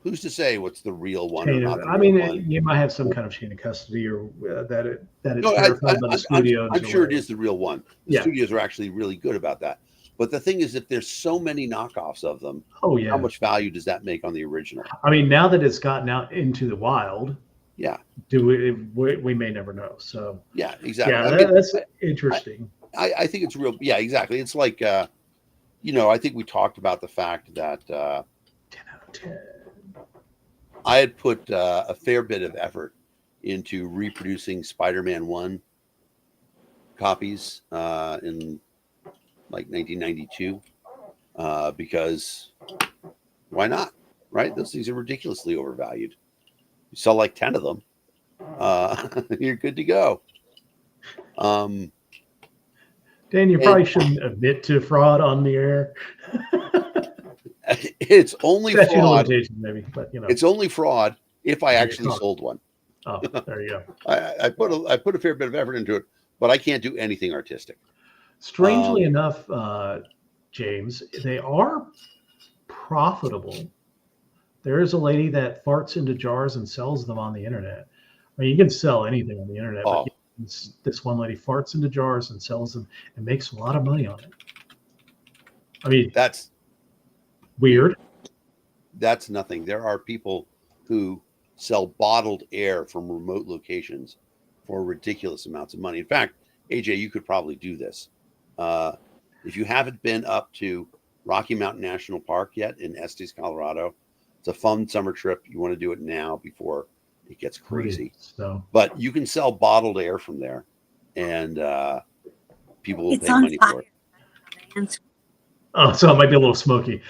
who's to say what's the real one or not? I mean, you might have some kind of chain of custody, or that it's verified by the studio. I'm sure it is the real one. The studios are actually really good about that. But the thing is, if there's so many knockoffs of them, how much value does that make on the original? I mean, now that it's gotten out into the wild, we may never know. So yeah, exactly. Yeah, that's interesting. I think it's real. Yeah, exactly. It's like I think we talked about the fact that 10 out of 10. I had put a fair bit of effort into reproducing Spider-Man 1 copies in like 1992 because why not? Right? Those things are ridiculously overvalued. You sell like 10 of them. you're good to go. Dan, you probably shouldn't admit to fraud on the air. It's only Statute of fraud. limitations, maybe, but It's only fraud if I You're actually caught. sold one. Oh, there you go. I put a fair bit of effort into it, but I can't do anything artistic. Strangely enough, James, they are profitable. There is a lady that farts into jars and sells them on the internet. I mean, you can sell anything on the internet, but this one lady farts into jars and sells them and makes a lot of money on it. I mean, That's weird. That's nothing. There are people who sell bottled air from remote locations for ridiculous amounts of money. In fact, AJ, you could probably do this. If you haven't been up to Rocky Mountain National Park yet in Estes, Colorado, it's a fun summer trip. You want to do it now before it gets crazy. So, but you can sell bottled air from there, and people will It's pay on money for it. oh, so it might be a little smoky.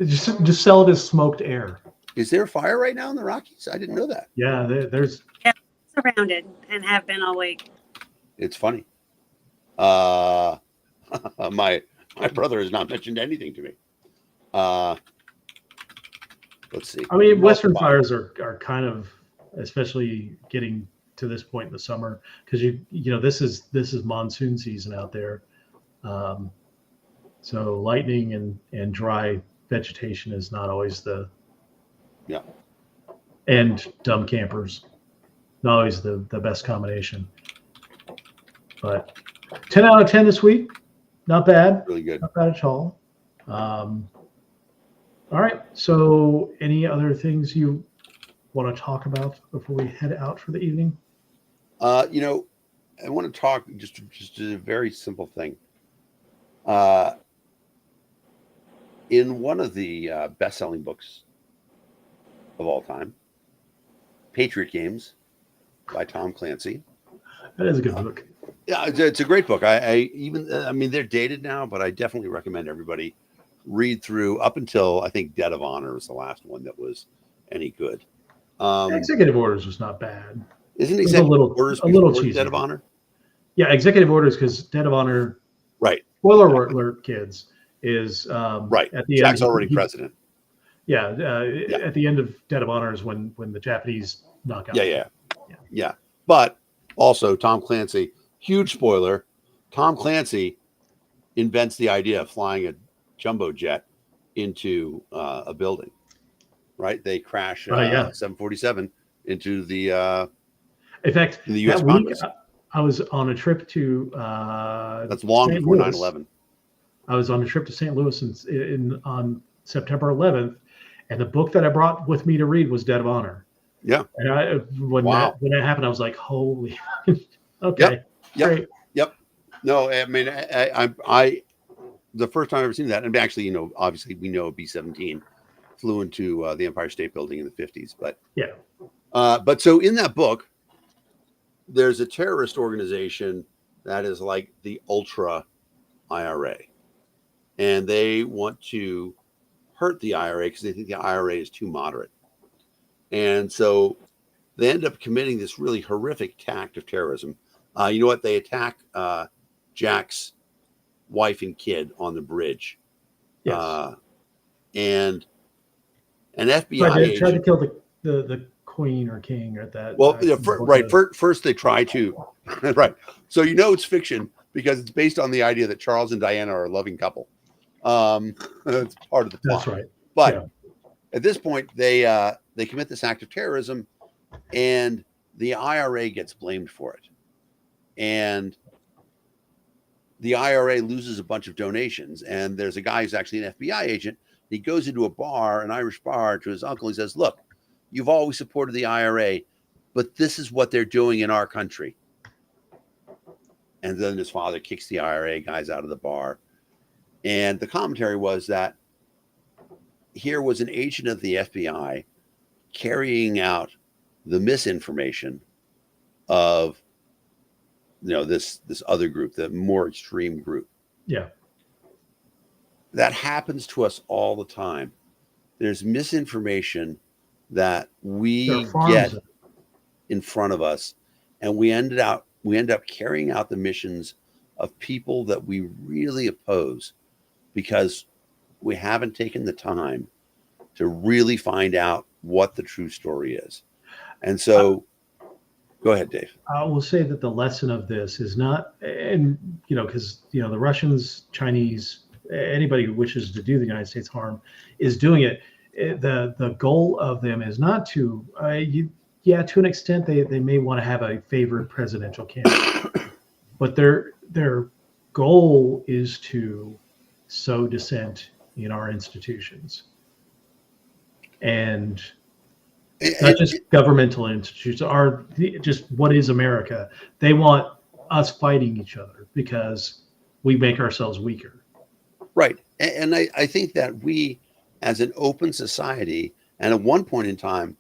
just sell it as smoked air. Is there a fire right now in the Rockies? I didn't know that. Yeah, there's surrounded and have been all week. It's funny. My brother has not mentioned anything to me. Let's see. I mean, Western fires are kind of, especially getting to this point in the summer, because you know this is monsoon season out there, so lightning and dry vegetation is not always the and dumb campers, not always the best combination. But 10 out of 10 this week, not bad. Really good. Not bad at all. All right. So, any other things you want to talk about before we head out for the evening? You know, I want to talk just a very simple thing. In one of the best-selling books of all time, Patriot Games by Tom Clancy. That is a good book. Yeah, it's a great book. I mean, they're dated now, but I definitely recommend everybody read through up until I think Dead of Honor was the last one that was any good. Executive Orders was not bad. Isn't Executive Orders a little cheesy? Dead of Honor? Yeah, Executive Orders, because Dead of Honor, right? Spoiler alert, kids, is right at the Jack's end. Already president. Yeah, at the end of Dead of Honor is when the Japanese knock out. Yeah. But also Tom Clancy, huge spoiler, Tom Clancy invents the idea of flying a jumbo jet into a building. Right? They crash 747 into the in fact, in the U.S. that Congress. week, I was on a trip to that's long St. before Louis. 9/11. I was on a trip to St. Louis on September 11th, and the book that I brought with me to read was Dead of Honor. Yeah. And when that happened, I was like, "Holy, okay, great." Yep. No, I mean, I the first time I've ever seen that, and actually, you know, obviously we know B-17 flew into the Empire State Building in the 50s, but but so in that book, there's a terrorist organization that is like the ultra IRA, and they want to hurt the IRA because they think the IRA is too moderate. And so they end up committing this really horrific act of terrorism. You know what? They attack Jack's wife and kid on the bridge. Yes. And an FBI agent tried to kill the queen or king at that. Well, first they try to. Right. So you know it's fiction because it's based on the idea that Charles and Diana are a loving couple. That's part of the plot. That's right. But at this point, they commit this act of terrorism, and the IRA gets blamed for it. And the IRA loses a bunch of donations. And there's a guy who's actually an FBI agent. He goes into a bar, an Irish bar, to his uncle. He says, "Look, you've always supported the IRA, but this is what they're doing in our country." And then his father kicks the IRA guys out of the bar. And the commentary was that here was an agent of the FBI carrying out the misinformation of, you know, this other group, the more extreme group. Yeah. That happens to us all the time. There's misinformation that we get. in front of us, and we end up carrying out the missions of people that we really oppose because we haven't taken the time to really find out what the true story is. And so, go ahead, Dave. I will say that the lesson of this is not, and because the Russians, Chinese, anybody who wishes to do the United States harm is doing it. The goal of them is not to, to an extent they may want to have a favored presidential candidate, but their goal is to sow dissent in our institutions, and not just governmental institutions, are just what is America. They want us fighting each other because we make ourselves weaker. Right. And I think that we, as an open society, and at one point in time,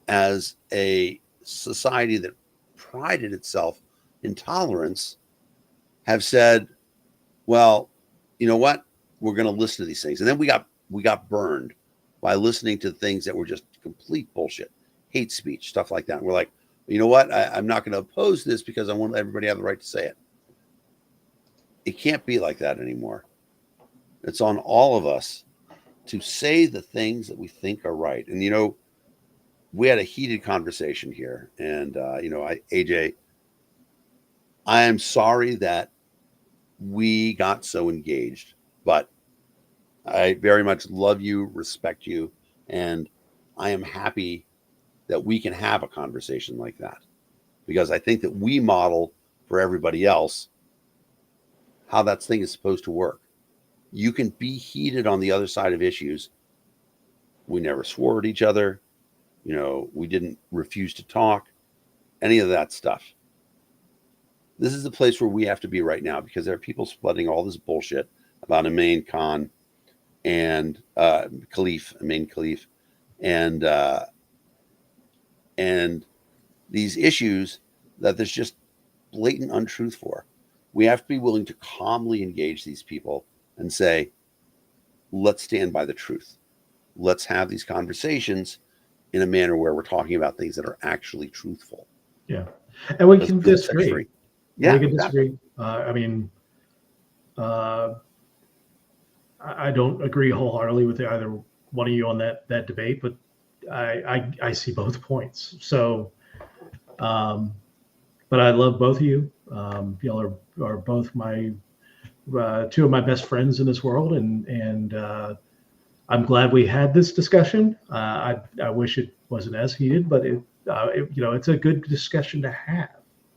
as a society that prided itself in tolerance, have said, well, you know what? We're going to listen to these things. And then we got burned by listening to things that were just complete bullshit, hate speech, stuff like that. And we're like, you know what? I'm not going to oppose this because I want everybody to have the right to say it. It can't be like that anymore. It's on all of us to say the things that we think are right. And, we had a heated conversation here. And, AJ, I am sorry that we got so engaged, but I very much love you, respect you, and I am happy that we can have a conversation like that, because I think that we model for everybody else how that thing is supposed to work. You can be heated on the other side of issues. We never swore at each other. We didn't refuse to talk, any of that stuff. This is the place where we have to be right now, because there are people spreading all this bullshit about Imane Khan and Imane Khalif, and these issues that there's just blatant untruth for. We have to be willing to calmly engage these people and say, let's stand by the truth. Let's have these conversations in a manner where we're talking about things that are actually truthful. Yeah. And we can disagree. Yeah, we can disagree. I don't agree wholeheartedly with either one of you on that debate, but I see both points. So, but I love both of you. Y'all are both my two of my best friends in this world, and I'm glad we had this discussion. I wish it wasn't as heated, but it's a good discussion to have.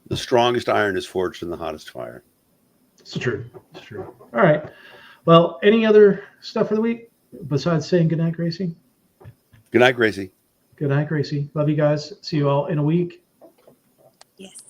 The strongest iron is forged in the hottest fire. It's true. It's true. All right. Well, any other stuff for the week besides saying good night, Gracie? Good night, Gracie. Good night, Gracie. Love you guys. See you all in a week. Yes.